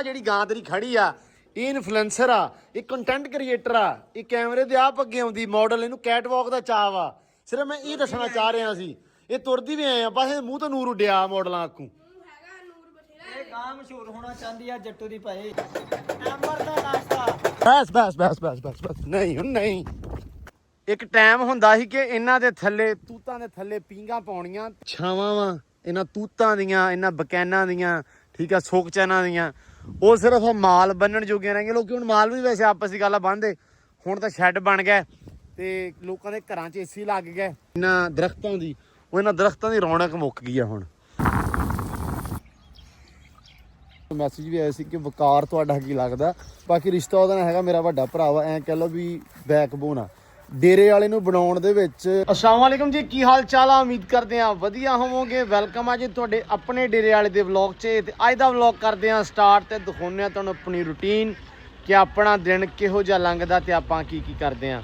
ਜਿਹੜੀ ਗਾਂ ਤੇਰੀ ਖੜੀ ਆ ਇਹ ਇਨਫਲੂਐਂਸਰ ਆ, ਇਹ ਕੰਟੈਂਟ ਕ੍ਰੀਏਟਰ ਆ, ਇਹ ਕੈਮਰੇ ਦੇ ਆਪ ਅੱਗੇ ਆਉਂਦੀ ਮਾਡਲ, ਇਹਨੂੰ ਕੈਟ ਵਾਕ ਦਾ ਚਾਅ ਵਾ। ਸਿਰਫ ਮੈਂ ਇਹ ਦੱਸਣਾ ਚਾਹ ਰਿਹਾ ਸੀ, ਇਹ ਤੁਰਦੀ ਵੀ ਆਏ ਆ ਬਸ ਮੂੰਹ ਤੋਂ ਨੂਰ ਉੱਡਿਆ ਮਾਡਲਾਂ ਆਖੂ। ਇਹ ਗਾਂ ਮਸ਼ਹੂਰ ਹੋਣਾ ਚਾਹੁੰਦੀ ਆ ਜੱਟੂ ਦੀ ਭਾਈ ਐਂਬਰ ਦਾ ਨਾਸ਼ਤਾ। ਬਸ ਨਹੀਂ ਹੁਣ ਨਹੀਂ। ਇੱਕ ਟਾਈਮ ਹੁੰਦਾ ਸੀ ਕਿ ਇਹਨਾਂ ਦੇ ਥੱਲੇ ਤੂਤਾਂ ਦੇ ਥੱਲੇ ਪੀਂਘਾਂ ਪਾਉਣੀਆਂ, ਛਾਵਾਂ ਵਾ ਇਹਨਾਂ ਤੂਤਾਂ ਦੀਆਂ, ਇਹਨਾਂ ਬਕੈਨਾਂ ਦੀਆਂ, ਠੀਕ ਆ, ਸੁੱਕ ਚੈਨਾਂ ਦੀਆਂ। ਉਹ ਸਿਰਫ ਮਾਲ ਬੰਨਣ ਜੋਗੀਆਂ ਰਹਿ ਗਏ। ਲੋਕੀ ਹੁਣ ਮਾਲ ਵੀ ਵੈਸੇ ਆਪਸ ਦੀ ਗੱਲ ਬੰਨਦੇ, ਹੁਣ ਤਾਂ ਸ਼ੈੱਡ ਬਣ ਗਏ ਤੇ ਲੋਕਾਂ ਦੇ ਘਰਾਂ 'ਚ ਏਸੀ ਲੱਗ ਗਏ ਇਹਨਾਂ ਦਰਖਤਾਂ ਦੀ। ਉਹ ਇਹਨਾਂ ਦਰਖਤਾਂ ਦੀ ਰੌਣਕ ਮੁੱਕ ਗਈ ਆ ਹੁਣ। ਮੈਸੇਜ ਵੀ ਆਇਆ ਸੀ ਕਿ ਵਕਾਰ ਤੁਹਾਡਾ ਕੀ ਲੱਗਦਾ। ਬਾਕੀ ਰਿਸ਼ਤਾ ਉਹਦਾ ਨਾਲ ਹੈਗਾ, ਮੇਰਾ ਵੱਡਾ ਭਰਾ ਵਾ, ਐਂ ਕਹਿ ਲਓ ਵੀ ਬੈਕਬੋਨ ਆ ਡੇਰੇ ਵਾਲੇ ਨੂੰ ਬਣਾਉਣ ਦੇ ਵਿੱਚ। अस्सलाम वालेकुम जी, ਕੀ ਹਾਲ ਚਾਲ ਆ? ਉਮੀਦ ਕਰਦੇ ਆ ਵਧੀਆ ਹੋਵੋਗੇ। ਵੈਲਕਮ ਆ ਜੀ ਤੁਹਾਡੇ ਆਪਣੇ ਡੇਰੇ ਵਾਲੇ ਦੇ ਵਲੌਗ 'ਚ। ਤੇ ਅੱਜ ਦਾ ਵਲੌਗ ਕਰਦੇ ਆ ਸਟਾਰਟ ਤੇ ਦਿਖਾਉਂਦੇ ਆ ਤੁਹਾਨੂੰ ਆਪਣੀ ਰੂਟੀਨ ਕਿ ਆਪਣਾ ਦਿਨ ਕਿਹੋ ਜਿਹਾ ਲੰਘਦਾ ਤੇ ਆਪਾਂ ਕੀ ਕੀ ਕਰਦੇ ਆ।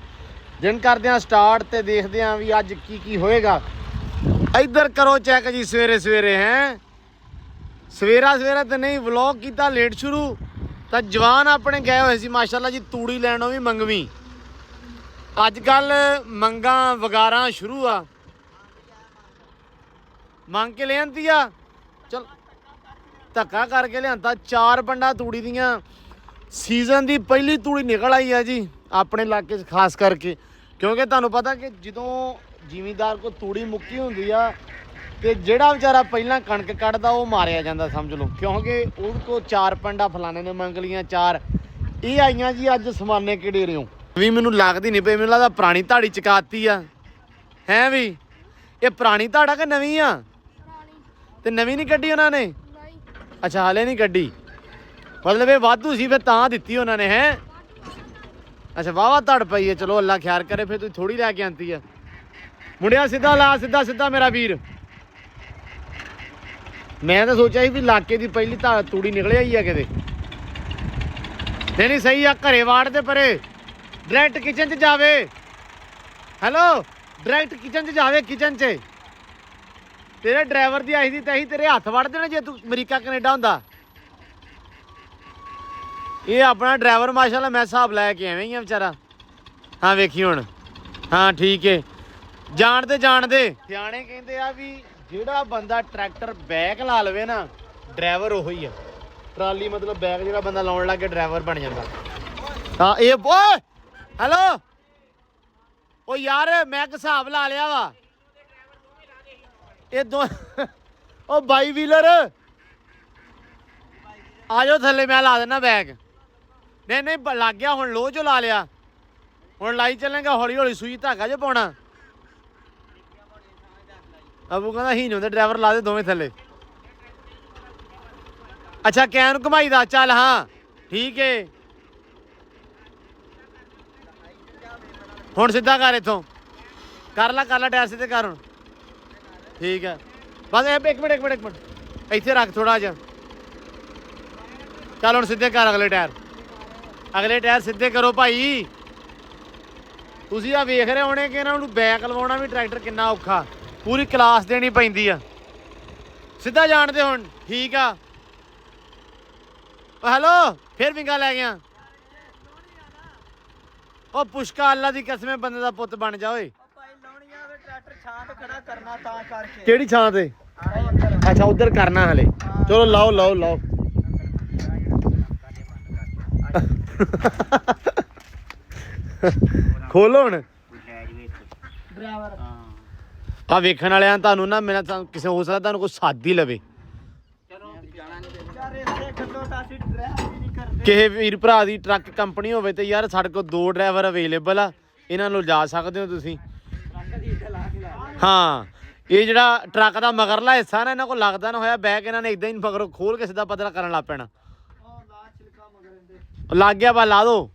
ਦਿਨ ਕਰਦੇ ਆ ਸਟਾਰਟ ਤੇ ਦੇਖਦੇ ਆ ਵੀ ਅੱਜ ਕੀ ਕੀ ਹੋਏਗਾ। ਇੱਧਰ ਕਰੋ ਚੈੱਕ ਜੀ, ਸਵੇਰੇ ਸਵੇਰੇ ਹੈ ਸਵੇਰਾ ਤੇ ਨਹੀਂ, ਵਲੌਗ ਕੀਤਾ ਲੇਟ ਸ਼ੁਰੂ ਤਾਂ ਜਵਾਨ ਆਪਣੇ ਗਏ ਹੋਏ ਸੀ ਮਾਸ਼ਾਅੱਲਾ ਜੀ ਤੂੜੀ ਲੈਣ, ਉਹ ਵੀ ਮੰਗਵੀਂ। ਅੱਜ ਕੱਲ ਮੰਗਾਂ ਵਗਾਰਾਂ ਸ਼ੁਰੂ ਆ, ਮੰਗ ਕੇ ਲਿਆਂਦੀ ਆ, ਚਲ ਧੱਕਾ ਕਰਕੇ ਲਿਆਂਦਾ। 4 ਪੰਡਾ ਤੂੜੀ ਦੀਆਂ, ਸੀਜ਼ਨ ਦੀ ਪਹਿਲੀ ਤੂੜੀ ਨਿਕਲ ਆਈ ਆ ਜੀ ਆਪਣੇ ਇਲਾਕੇ 'ਚ ਖਾਸ ਕਰਕੇ। ਕਿਉਂਕਿ ਤੁਹਾਨੂੰ ਪਤਾ ਕਿ ਜਦੋਂ ਜ਼ਿਮੀਂਦਾਰ ਕੋਲ ਤੂੜੀ ਮੁੱਕੀ ਹੁੰਦੀ ਆ ਤੇ ਜਿਹੜਾ ਵਿਚਾਰਾ ਪਹਿਲਾਂ ਕਣਕ ਕੱਢਦਾ ਉਹ ਮਾਰਿਆ ਜਾਂਦਾ ਸਮਝ ਲਓ, ਕਿਉਂਕਿ ਉਹਦੇ ਕੋਲ 4 ਪੰਡਾ ਫਲਾਣੇ ਨੇ ਮੰਗ ਲੀਆਂ 4। ਇਹ ਆਈਆਂ ਜੀ ਅੱਜ ਸਮਾਨੇ ਕਿਹੜੇ ਰਿਓ ਵੀ ਮੈਨੂੰ ਲੱਗਦੀ ਨਹੀਂ ਪਈ, ਮੈਨੂੰ ਲੱਗਦਾ ਪੁਰਾਣੀ ਧਾੜੀ ਚਕਾਤੀ ਆ ਹੈ ਵੀ। ਇਹ ਪੁਰਾਣੀ ਧਾੜਾ ਕਿ ਨਵੀਂ ਆ? ਤੇ ਨਵੀਂ ਨਹੀਂ ਕੱਢੀ ਉਹਨਾਂ ਨੇ? ਅੱਛਾ ਹਾਲੇ ਨਹੀਂ ਕੱਢੀ, ਮਤਲਬ ਇਹ ਵਾਧੂ ਸੀ ਫਿਰ ਤਾਂ ਦਿੱਤੀ ਉਹਨਾਂ ਨੇ ਹੈ। ਅੱਛਾ ਵਾਹਵਾ ਧੜ ਪਈ ਹੈ, ਚਲੋ ਅੱਲਾ ਖੈਰ ਕਰੇ। ਫਿਰ ਤੁਸੀਂ ਥੋੜੀ ਲੈ ਕੇ ਆਂਦੀ ਆ। ਮੁੰਡਿਆ ਸਿੱਧਾ ਲਾ, ਸਿੱਧਾ ਮੇਰਾ ਵੀਰ। ਮੈਂ ਤਾਂ ਸੋਚਿਆ ਸੀ ਵੀ ਇਲਾਕੇ ਦੀ ਪਹਿਲੀ ਤੂੜੀ ਨਿਕਲਿਆ ਹੀ ਆ ਕਿਤੇ। ਨਹੀਂ ਸਹੀ ਆ, ਘਰੇ ਵਾੜ ਦੇ ਪਰੇ, ਡਾਇਰੈਕਟ ਕਿਚਨ 'ਚ ਜਾਵੇ। ਹੈਲੋ, ਡਾਇਰੈਕਟ ਕਿਚਨ 'ਚ ਜਾਵੇ। ਕਿਚਨ 'ਚ ਤੇਰੇ ਡਰਾਈਵਰ ਦੀ ਆਈ ਸੀ ਤੇ ਅਸੀਂ ਤੇਰੇ ਹੱਥ ਵੜ ਦੇਣਾ ਜੇ ਤੂੰ ਅਮਰੀਕਾ ਕੈਨੇਡਾ ਹੁੰਦਾ। ਇਹ ਆਪਣਾ ਡਰਾਈਵਰ ਮਾਸ਼ਾਅੱਲਾ ਮੈਂ ਹਿਸਾਬ ਲੈ ਕੇ ਐਵੇਂ ਹੀ ਆ ਵਿਚਾਰਾ। ਹਾਂ ਵੇਖੀ ਹੁਣ, ਹਾਂ ਠੀਕ ਹੈ। ਜਾਣਦੇ ਸਿਆਣੇ ਕਹਿੰਦੇ ਆ ਵੀ ਜਿਹੜਾ ਬੰਦਾ ਟਰੈਕਟਰ ਬੈਕ ਲਾ ਲਵੇ ਨਾ ਡਰਾਈਵਰ ਉਹੀ ਆ। ਟਰਾਲੀ ਮਤਲਬ ਬੈਕ ਜਿਹੜਾ ਬੰਦਾ ਲਾਉਣ ਲੱਗ ਗਿਆ ਡਰਾਈਵਰ ਬਣ ਜਾਂਦਾ। ਹਾਂ ਇਹ ਓਏ ਹੈਲੋ, ਉਹ ਯਾਰ ਮੈਂ ਇੱਕ ਹਿਸਾਬ ਲਾ ਲਿਆ ਵਾ ਇਹ ਦੋ। ਉਹ ਬਾਈ ਵੀਲਰ ਆ ਜਾਓ ਥੱਲੇ, ਮੈਂ ਲਾ ਦੇਣਾ ਬੈਗ। ਨਹੀਂ ਲੱਗ ਗਿਆ ਹੁਣ, ਲੋਹ ਚੋਂ ਲਾ ਲਿਆ, ਹੁਣ ਲਾਈ ਚੱਲਾਂਗਾ ਹੌਲੀ ਹੌਲੀ। ਸੂਈ ਧਾਗਾ ਜੋ ਪਾਉਣਾ। ਅਬੂ ਕਹਿੰਦਾ ਹੀ ਨਹੀਂ ਹੁੰਦਾ, ਡਰਾਈਵਰ ਲਾ ਦੇ ਦੋਵੇਂ ਥੱਲੇ। ਅੱਛਾ ਕੈਨ ਨੂੰ ਘੁਮਾਈ ਦਾ, ਚੱਲ ਹਾਂ ਠੀਕ ਏ। ਹੁਣ ਸਿੱਧਾ ਕਰ, ਇੱਥੋਂ ਕਰ ਲਾ ਟਾਇਰ ਸਿੱਧੇ ਕਰ ਹੁਣ, ਠੀਕ ਹੈ। ਬਸ ਇੱਕ ਮਿੰਟ ਇੱਥੇ ਰੱਖ ਥੋੜਾ ਜਿਹਾ। ਚੱਲ ਹੁਣ ਸਿੱਧੇ ਕਰ ਅਗਲੇ ਟਾਇਰ ਸਿੱਧੇ ਕਰੋ ਭਾਈ। ਤੁਸੀਂ ਆ ਵੇਖ ਰਹੇ ਹੋਣੇ ਕਿ ਇਹਨਾਂ ਨੂੰ ਬੈਕ ਲਵਾਉਣਾ ਵੀ ਟਰੈਕਟਰ ਕਿੰਨਾ ਔਖਾ, ਪੂਰੀ ਕਲਾਸ ਦੇਣੀ ਪੈਂਦੀ ਆ। ਸਿੱਧਾ ਜਾਣ ਦੇ ਹੁਣ, ਠੀਕ ਆ। ਹੈਲੋ ਫਿਰ ਵਿੰਗਾ ਲੈ ਗਿਆ। ਉਹ ਪੁਸ਼ਕਾ ਅੱਲਾ ਦੀ ਕਸਮੇ ਬੰਦੇ ਦਾ ਪੁੱਤ ਬਣ ਜਾ ਓਏ। ਕਿਹੜੀ ਛਾਂ ਤੇ? ਅੱਛਾ ਉਧਰ ਕਰਨਾ ਹਲੇ, ਚਲੋ ਲਾਓ। ਖੋਲੋ ਹੁਣ। ਆ ਵੇਖਣ ਵਾਲਿਆਂ ਤੁਹਾਨੂੰ ਨਾ ਮੇਰਾ ਕਿਸੇ ਹੋ ਸਕਦਾ ਤੁਹਾਨੂੰ ਕੋਈ ਸਾਥ ਹੀ ਲਵੇ, ਕਿਸੇ ਵੀਰ ਭਰਾ ਦੀ ਟਰੱਕ ਕੰਪਨੀ ਹੋਵੇ ਤੇ ਯਾਰ ਸਾਡੇ ਕੋਲ 2 ਡਰਾਈਵਰ ਅਵੇਲੇਬਲ ਆ, ਇਹਨਾਂ ਨੂੰ ਲਿਜਾ ਸਕਦੇ ਹੋ ਤੁਸੀਂ। ਹਾਂ ਇਹ ਜਿਹੜਾ ਟਰੱਕ ਦਾ ਮਗਰਲਾ ਹਿੱਸਾ ਨਾ ਇਹਨਾਂ ਕੋਲ ਲੱਗਦਾ ਨਾ ਹੋਇਆ ਬੈਗ, ਇਹਨਾਂ ਨੇ ਇਦਾਂ ਹੀ ਮਗਰੋਂ ਖੋਲ ਕੇ ਸਿੱਧਾ ਪਤਲਾ ਕਰਨ ਲੱਗ ਪੈਣਾ। ਲੱਗ ਗਿਆ ਬਾ ਲਾ ਦੋ।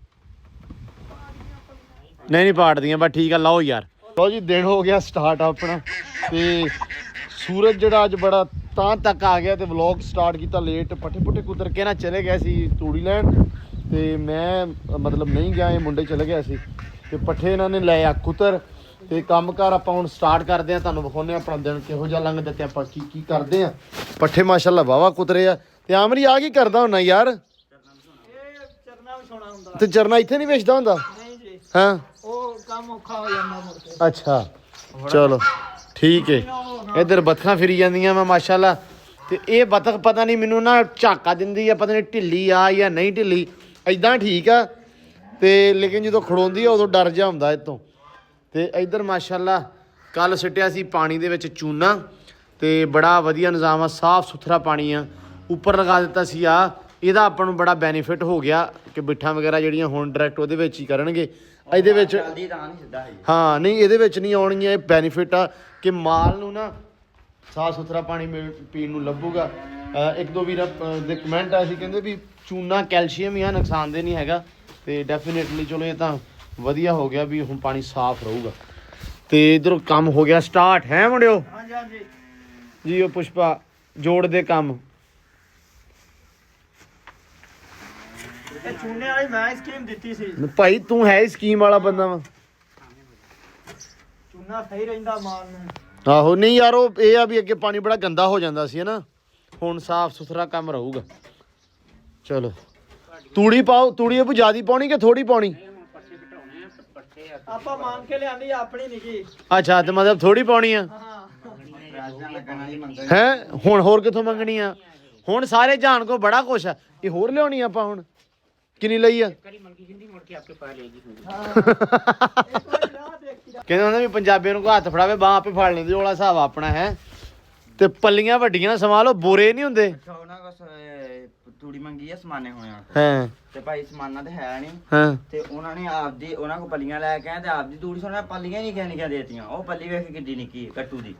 ਨਹੀਂ ਪਾੜਦੀਆਂ ਬਸ ਠੀਕ ਆ, ਲਾਓ ਯਾਰ। ਲਓ ਜੀ ਦਿਨ ਹੋ ਗਿਆ ਸਟਾਰਟ ਆਪਣਾ ਤੇ ਸੂਰਜ ਜਿਹੜਾ ਅੱਜ ਬੜਾ ਤਾਂ ਤੱਕ ਆ ਗਿਆ ਤੇ ਵਲੌਗ ਸਟਾਰਟ ਕੀਤਾ ਲੇਟ। ਪੱਠੇ ਕੁਤਰ ਕੇ ਨਾ ਚਲੇ ਗਏ ਸੀ ਤੂੜੀ ਲੈਣ ਤੇ ਮੈਂ ਮਤਲਬ ਨਹੀਂ ਗਿਆ, ਇਹ ਮੁੰਡੇ ਚਲੇ ਗਏ ਸੀ ਤੇ ਪੱਠੇ ਇਹਨਾਂ ਨੇ ਲੈ ਆ ਕੁਤਰ। ਤੇ ਕੰਮ ਕਾਰ ਆਪਾਂ ਹੁਣ ਸਟਾਰਟ ਕਰਦੇ ਆ, ਤੁਹਾਨੂੰ ਵਿਖਾਉਂਦੇ ਆਪਣਾ ਦਿਨ ਕਿਹੋ ਜਿਹਾ ਲੰਘਦਾ ਤੇ ਆਪਾਂ ਕੀ ਕਰਦੇ ਆ। ਪੱਠੇ ਮਾਸ਼ਾਅੱਲਾ ਵਾਵਾ ਕੁਤਰੇ ਆ। ਤੇ ਆਮਰੀ ਆ ਕੀ ਕਰਦਾ ਹੁੰਨਾ ਯਾਰ? ਸੋਣਾ ਹੁੰਦਾ ਤੇ ਚਰਨਾ ਇੱਥੇ ਨਹੀਂ ਵੇਚਦਾ ਹੁੰਦਾ ਨਹੀਂ ਜੀ ਹਾਂ ਉਹ ਕੰਮ ਔਖਾ ਹੋ ਜਾਂਦਾ ਮੁੜ ਕੇ ਅੱਛਾ ਚਲੋ ਠੀਕ ਹੈ ਇੱਧਰ ਬੱਤਖਾਂ ਫਿਰੀ ਜਾਂਦੀਆਂ ਵਾ ਮਾਸ਼ਾਅੱਲਾ ਤੇ ਇਹ ਬੱਤਖ ਪਤਾ ਨਹੀਂ ਮੈਨੂੰ ਨਾ ਝਾਕਾ ਦਿੰਦੀ ਆ ਪਤਾ ਨਹੀਂ ਢਿੱਲੀ ਆ ਜਾਂ ਨਹੀਂ ਢਿੱਲੀ ਐਦਾਂ ਠੀਕ ਆ ਤੇ ਲੇਕਿਨ ਜਦੋਂ ਖੜੋਂਦੀ ਆ ਉਦੋਂ ਡਰ ਜਾ ਹੁੰਦਾ ਇਤੋਂ ਤੇ ਇੱਧਰ ਮਾਸ਼ਾਅੱਲਾ ਕੱਲ ਸਿੱਟਿਆ ਸੀ ਪਾਣੀ ਦੇ ਵਿੱਚ ਚੂਨਾ ਤੇ ਬੜਾ ਵਧੀਆ ਨਿਜ਼ਾਮ ਆ ਸਾਫ਼ ਸੁਥਰਾ ਪਾਣੀ ਆ ਉੱਪਰ ਲਗਾ ਦਿੱਤਾ ਸੀ ਆ ਇਹਦਾ ਆਪਾਂ ਨੂੰ ਬੜਾ ਬੈਨੀਫਿਟ ਹੋ ਗਿਆ ਕਿ ਬਿੱਠਾਂ ਵਗੈਰਾ ਜਿਹੜੀਆਂ ਹੁਣ ਡਾਇਰੈਕਟ ਉਹਦੇ ਵਿੱਚ ਹੀ ਕਰਨਗੇ ਇਹਦੇ ਵਿੱਚ ਹਾਂ ਨਹੀਂ ਇਹਦੇ ਵਿੱਚ ਨਹੀਂ ਆਉਣਗੀਆਂ ਇਹ ਬੈਨੀਫਿਟ ਆ ਕਿ ਮਾਲ ਨੂੰ ਨਾ ਸਾਫ਼ ਸੁਥਰਾ ਪਾਣੀ ਪੀਣ ਨੂੰ ਲੱਭੂਗਾ ਇੱਕ ਦੋ ਵੀਰ ਦੇ ਕਮੈਂਟ ਆਏ ਸੀ ਕਹਿੰਦੇ ਵੀ ਚੂਨਾ ਕੈਲਸ਼ੀਅਮ ਹੀ ਆ ਨੁਕਸਾਨਦੇ ਨਹੀਂ ਹੈਗਾ ਤੇ ਡੈਫੀਨੇਟਲੀ ਚਲੋ ਇਹ ਤਾਂ ਵਧੀਆ ਹੋ ਗਿਆ ਵੀ ਹੁਣ ਪਾਣੀ ਸਾਫ਼ ਰਹੂਗਾ ਤੇ ਇਧਰੋਂ ਕੰਮ ਹੋ ਗਿਆ ਸਟਾਰਟ ਹੈ ਮੁੰਡਿਓ ਹਾਂਜੀ ਹਾਂਜੀ ਜੀ ਉਹ ਪੁਸ਼ਪਾ ਜੋੜ ਦੇ ਕੰਮ ਇਹ ਚੂਨੇ ਵਾਲੀ ਮੈਂ ਸਕੀਮ ਦਿੱਤੀ ਸੀ ਭਾਈ ਤੂੰ ਹੈ ਸਕੀਮ ਵਾਲਾ ਬੰਦਾ ਵਾ ਚੂਨਾ ਸਹੀ ਰਹਿੰਦਾ ਮਾਲ ਨੂੰ ਆਹੋ ਨਹੀਂ ਯਾਰ ਉਹ ਇਹ ਆ ਵੀ ਅੱਗੇ ਪਾਣੀ ਬੜਾ ਗੰਦਾ ਹੋ ਜਾਂਦਾ ਸੀ ਹਨਾ ਹੁਣ ਸਾਫ਼ ਸੁਥਰਾ ਕੰਮ ਰਹੂਗਾ ਚਲੋ ਤੂੜੀ ਪਾਓ ਤੂੜੀ ਇਹ ਜ਼ਿਆਦੀ ਪਾਉਣੀ ਕਿ ਥੋੜੀ ਪਾਉਣੀ ਆਪਾਂ ਮੰਗ ਕੇ ਲਿਆਂਦੀ ਆਪਣੀ ਨਿੱਕੀ ਅੱਛਾ ਤੇ ਮਤਲਬ ਥੋੜੀ ਪਾਉਣੀ ਆ ਹਾਂ ਹੈ ਹੁਣ ਹੋਰ ਕਿੱਥੋਂ ਮੰਗਣੀ ਆ ਹੁਣ ਸਾਰੇ ਜਾਣ ਕੋ ਬੜਾ ਕੁਛ ਆ ਇਹ ਹੋਰ ਲਿਆਉਣੀ ਆਪਾਂ ਹੁਣ ਕਿੰਨੀ ਲਈ ਆ ਕਹਿੰਦੇ ਹੁੰਦਾ ਵੀ ਪੰਜਾਬੀਆਂ ਨੂੰ ਹੱਥ ਫੜਾਵੇ ਬਾਹ ਆਪੇ ਫੜ ਲੈਂਦੇ ਉਹਲਾ ਹਿਸਾਬ ਆਪਣਾ ਹੈ ਤੇ ਪੱਲੀਆਂ ਵੱਡੀਆਂ ਸੰਭਾਲੋ ਬੋਰੇ ਨਹੀਂ ਹੁੰਦੇ ਉਹਨਾਂ ਕੋਲ ਤੂੜੀ ਮੰਗੀ ਆ ਸਮਾਨੇ ਹੋਇਆ ਹਾਂ ਤੇ ਭਾਈ ਸਮਾਨਾ ਤੇ ਹੈ ਨਹੀਂ ਹਾਂ ਤੇ ਉਹਨਾਂ ਨੇ ਆਪਦੀ ਉਹਨਾਂ ਕੋ ਪੱਲੀਆਂ ਲੈ ਕੇ ਆਏ ਤੇ ਆਪਦੀ ਤੂੜੀ ਸੋਣਾ ਪੱਲੀਆਂ ਨਹੀਂ ਕਿਹਾ ਦੇਤੀਆਂ ਉਹ ਪੱਲੀ ਵੇਖ ਕਿੱਡੀ ਨਿੱਕੀ ਕੱਟੂ ਦੀ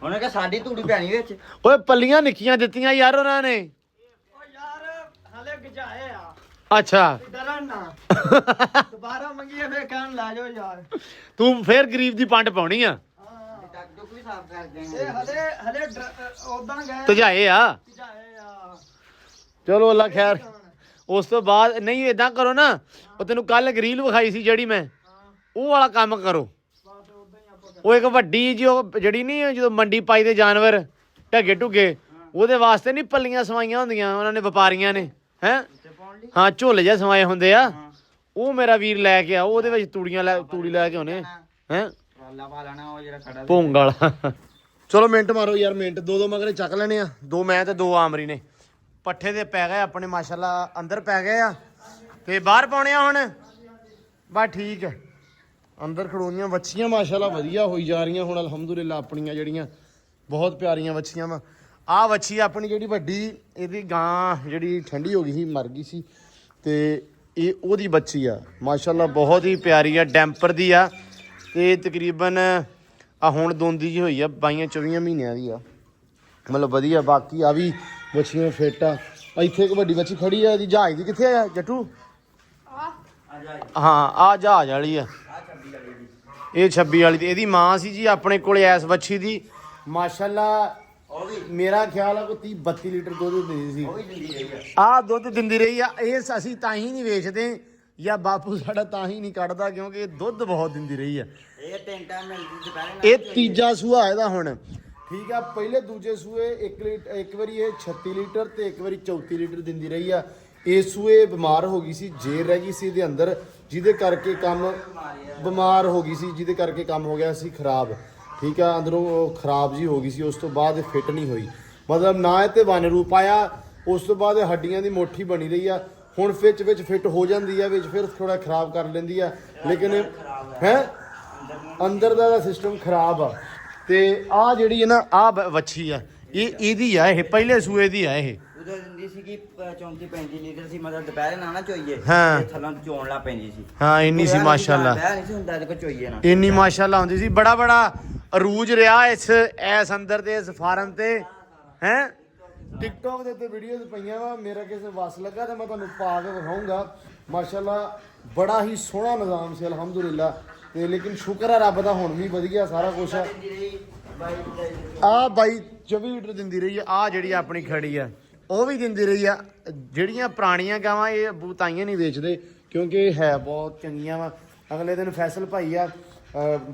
ਉਹਨੇ ਕਿਹਾ ਸਾਡੀ ਤੂੜੀ ਪੈਣੀ ਵਿੱਚ ਓਏ ਪੱਲੀਆਂ ਨਿੱਕੀਆਂ ਦਿੱਤੀਆਂ ਯਾਰ ਉਹਨਾਂ ਨੇ ਓ ਯਾਰ ਹਲੇ ਗਜਾਏ ਆ ਅੱਛਾ ਡਰਨ ਨਾ ਦੁਬਾਰਾ ਮੰਗੀਏ ਫੇਰ ਕਹਿਣ ਲੈ ਜਾਓ ਯਾਰ ਤੂੰ ਫੇਰ ਗਰੀਬ ਦੀ ਪੰਡ ਪਾਉਣੀ ਆ ਟੱਕ ਟੁੱਕ ਵੀ ਸਾਫ਼ ਕਰਦੇ ਇਹ ਹਲੇ ਉਦਾਂ ਗਏ ਤਜਾਏ ਆ ਗਜਾਏ ਆ ਚਲੋ ਅੱਲਾ ਖੈਰ ਉਸ ਤੋਂ ਬਾਅਦ ਨਹੀਂ ਇਦਾਂ ਕਰੋ ਨਾ ਉਹ ਤੈਨੂੰ ਕੱਲ ਗਰੀਲ ਵਿਖਾਈ ਸੀ ਜਿਹੜੀ ਮੈਂ ਉਹ ਵਾਲਾ ਕੰਮ ਕਰੋ ਬਸ ਉਦਾਂ ਹੀ ਆਪਾਂ ਉਹ ਇੱਕ ਵੱਡੀ ਜੀ ਉਹ ਜਿਹੜੀ ਨਹੀਂ ਜਦੋਂ ਮੰਡੀ ਪਾਈ ਦੇ ਜਾਨਵਰ ਢੱਗੇ ਢੁੱਗੇ ਉਹਦੇ ਵਾਸਤੇ ਨਹੀਂ ਪੱਲੀਆਂ ਸਵਾਈਆਂ ਹੁੰਦੀਆਂ ਉਹਨਾਂ ਨੇ ਵਪਾਰੀਆਂ ਨੇ ਹੈ ਹਾਂ ਝੋਲੇ ਜਿਹਾ ਸਵਾਏ ਹੁੰਦੇ ਆ ਉਹ ਮੇਰਾ ਵੀਰ ਲੈ ਕੇ ਆ ਉਹਦੇ ਵਿੱਚ ਤੂੜੀ ਲੈ ਕੇ ਆਉਣੇ ਹੈ ਰਾਲਾ ਪਾ ਲੈਣਾ ਉਹ ਜਿਹੜਾ ਖੜਾ ਭੋਂਗ ਵਾਲਾ ਚਲੋ ਮਿੰਟ ਮਾਰੋ ਯਾਰ ਮਿੰਟ ਦੋ ਮਗਰੇ ਚੱਕ ਲੈਣੇ ਆ ਦੋ ਮੈਂ ਤੇ ਦੋ ਆਮਰੀ ਨੇ ਪੱਠੇ ਦੇ ਪੈ ਗਏ ਆਪਣੇ ਮਾਸ਼ਾਅੱਲਾ ਅੰਦਰ ਪੈ ਗਏ ਆ ਤੇ ਬਾਹਰ ਪਾਉਣੇ ਆ ਹੁਣ ਬਸ ਠੀਕ ਹੈ ਅੰਦਰ ਖੜੋਈਆਂ ਵੱਛੀਆਂ ਮਾਸ਼ਾਅੱਲਾ ਵਧੀਆ ਹੋਈ ਜਾ ਰਹੀਆਂ ਹੁਣ ਅਲਹਮਦੁਲਿਲਾ ਆਪਣੀਆਂ ਜਿਹੜੀਆਂ ਬਹੁਤ ਪਿਆਰੀਆਂ ਵੱਛੀਆਂ ਵਾ ਆਹ ਵੱਛੀ ਆਪਣੀ ਜਿਹੜੀ ਵੱਡੀ ਇਹਦੀ ਗਾਂ ਜਿਹੜੀ ਠੰਡੀ ਹੋ ਗਈ ਸੀ ਮਰ ਗਈ ਸੀ ਤੇ ਇਹ ਉਹਦੀ ਬੱਚੀ ਆ ਮਾਸ਼ਾਅੱਲਾ ਬਹੁਤ ਹੀ ਪਿਆਰੀ ਆ ਡੈਂਪਰ ਦੀ ਆ ਤੇ ਤਕਰੀਬਨ ਆ ਹੁਣ ਦੋਂਦੀ ਜੀ ਹੋਈ ਆ 22-24 ਮਹੀਨਿਆਂ ਦੀ ਆ ਮਤਲਬ ਵਧੀਆ ਬਾਕੀ ਆ ਵੀ ਵੱਛੀਆਂ ਫਿੱਟ ਆ ਇੱਥੇ ਇੱਕ ਵੱਡੀ ਵੱਛੀ ਖੜੀ ਆ ਇਹਦੀ ਜਹਾਜ਼ ਦੀ ਕਿੱਥੇ ਆ ਜੱਟੂ ਹਾਂ ਆ ਜਹਾਜ਼ ਵਾਲੀ ਆ ਇਹ 26 ਵਾਲੀ ਤੇ ਇਹਦੀ ਮਾਂ ਸੀ ਜੀ ਆਪਣੇ ਕੋਲ ਐਸ ਵੱਛੀ ਦੀ ਮਾਸ਼ਾਅੱਲਾ ਮੇਰਾ ਖਿਆਲ ਆ ਕੋਈ 30-32 ਲੀਟਰ ਦੁੱਧ ਦਿੰਦੀ ਸੀ ਆਹ ਦੁੱਧ ਦਿੰਦੀ ਰਹੀ ਆ ਇਹ ਅਸੀਂ ਤਾਂ ਹੀ ਨਹੀਂ ਵੇਚਦੇ ਜਾਂ ਬਾਪੂ ਸਾਡਾ ਤਾਂ ਹੀ ਨਹੀਂ ਕੱਢਦਾ ਕਿਉਂਕਿ ਇਹ ਦੁੱਧ ਬਹੁਤ ਦਿੰਦੀ ਰਹੀ ਆ ਇਹ ਤਿੰਨ ਟਾਈਮ ਮਿਲਦੀ ਦੁਪਹਿਰੇ ਇਹ ਤੀਜਾ ਸੂਆ ਇਹਦਾ ਹੁਣ ਠੀਕ ਆ ਪਹਿਲੇ ਦੂਜੇ ਸੂਏ ਇੱਕ ਵਾਰੀ ਇਹ 36 ਲੀਟਰ ਤੇ ਇੱਕ ਵਾਰੀ 34 ਲੀਟਰ ਦਿੰਦੀ ਰਹੀ ਆ ਇਸ ਸੂਏ ਬਿਮਾਰ ਹੋ ਗਈ ਸੀ ਜੇਰ ਰਹਿ ਗਈ ਸੀ ਇਹਦੇ ਅੰਦਰ ਜਿਹਦੇ ਕਰਕੇ ਕੰਮ ਬਿਮਾਰ ਹੋ ਗਈ ਸੀ ਜਿਹਦੇ ਕਰਕੇ ਕੰਮ ਹੋ ਗਿਆ ਸੀ ਖਰਾਬ ਠੀਕ ਆ ਅੰਦਰੋਂ ਖਰਾਬ ਜੀ ਹੋ ਗਈ ਸੀ ਉਸ ਤੋਂ ਬਾਅਦ ਫਿੱਟ ਨਹੀਂ ਹੋਈ ਮਤਲਬ ਨਾ ਇਹ ਤੇ ਵਨ ਰੂਪ ਆਇਆ ਉਸ ਤੋਂ ਬਾਅਦ ਹੱਡੀਆਂ ਦੀ ਮੋਠੀ ਬਣੀ ਰਹੀ ਆ ਹੁਣ ਵਿੱਚ ਫਿੱਟ ਹੋ ਜਾਂਦੀ ਆ ਵਿੱਚ ਫਿਰ ਥੋੜਾ ਖਰਾਬ ਕਰ ਲੈਂਦੀ ਆ ਲੇਕਿਨ ਹੈ ਅੰਦਰ ਦਾ ਸਿਸਟਮ ਖਰਾਬ ਆ ਤੇ ਆ ਜਿਹੜੀ ਹੈ ਨਾ ਆ ਵੱਛੀ ਆ ਇਹਦੀ ਆ ਇਹ ਪਹਿਲੇ ਸੂਏ ਦੀ ਆ ਇਹ ਉਦੋਂ ਦਿੰਦੀ ਸੀ ਕਿ 34-35 ਲੀਟਰ ਸੀ ਮਤਲਬ ਦੁਪਹਿਰੇ ਨਾ ਚੋਈਏ ਹਾਂ। ਤੇ ਥੱਲੋਂ ਚੋਣ ਲਾ ਪੈਂਦੀ ਸੀ ਹਾਂ ਇੰਨੀ ਸੀ ਮਾਸ਼ਾਅੱਲਾ ਨਹੀਂ ਸੀ ਹੁੰਦਾ ਇਹਦੇ ਕੋ ਚੋਈਏ ਨਾ ਇੰਨੀ ਮਾਸ਼ਾਅੱਲਾ ਹੁੰਦੀ ਸੀ ਬੜਾ ਅਰੂਜ ਰਿਹਾ ਇਸ ਅੰਦਰ ਤੇ ਇਸ ਫਾਰਮ ਤੇ ਹੈ ਟਿਕਟੌਕ ਦੇ ਉੱਤੇ ਵੀਡੀਓਜ਼ ਪਈਆਂ ਵਾ ਮੇਰਾ ਕਿਸੇ ਵਸ ਲੱਗਾ ਤੇ ਮੈਂ ਤੁਹਾਨੂੰ ਪਾ ਕੇ ਵਿਖਾਊਂਗਾ ਮਾਸ਼ਾਅੱਲਾ ਬੜਾ ਹੀ ਸੋਹਣਾ ਨਿਜ਼ਾਮ ਸੀ ਅਲਹਮਦੁਲਿਲਾ ਤੇ ਲੇਕਿਨ ਸ਼ੁਕਰ ਹੈ ਰੱਬ ਦਾ ਹੁਣ ਵੀ ਵਧੀਆ ਸਾਰਾ ਕੁਝ ਆ ਆ ਬਾਈ 24 ਲੀਟਰ ਦਿੰਦੀ ਰਹੀ ਆ ਜਿਹੜੀ ਆਪਣੀ ਖੜੀ ਆ ਉਹ ਵੀ ਦਿੰਦੀ ਰਹੀ ਆ ਜਿਹੜੀਆਂ ਪੁਰਾਣੀਆਂ ਗਾਵਾਂ ਇਹ ਬੂਤਾਈਆਂ ਨਹੀਂ ਵੇਚਦੇ ਕਿਉਂਕਿ ਇਹ ਹੈ ਬਹੁਤ ਚੰਗੀਆਂ ਵਾ ਅਗਲੇ ਦਿਨ ਫੈਸਲ ਭਾਈ ਆ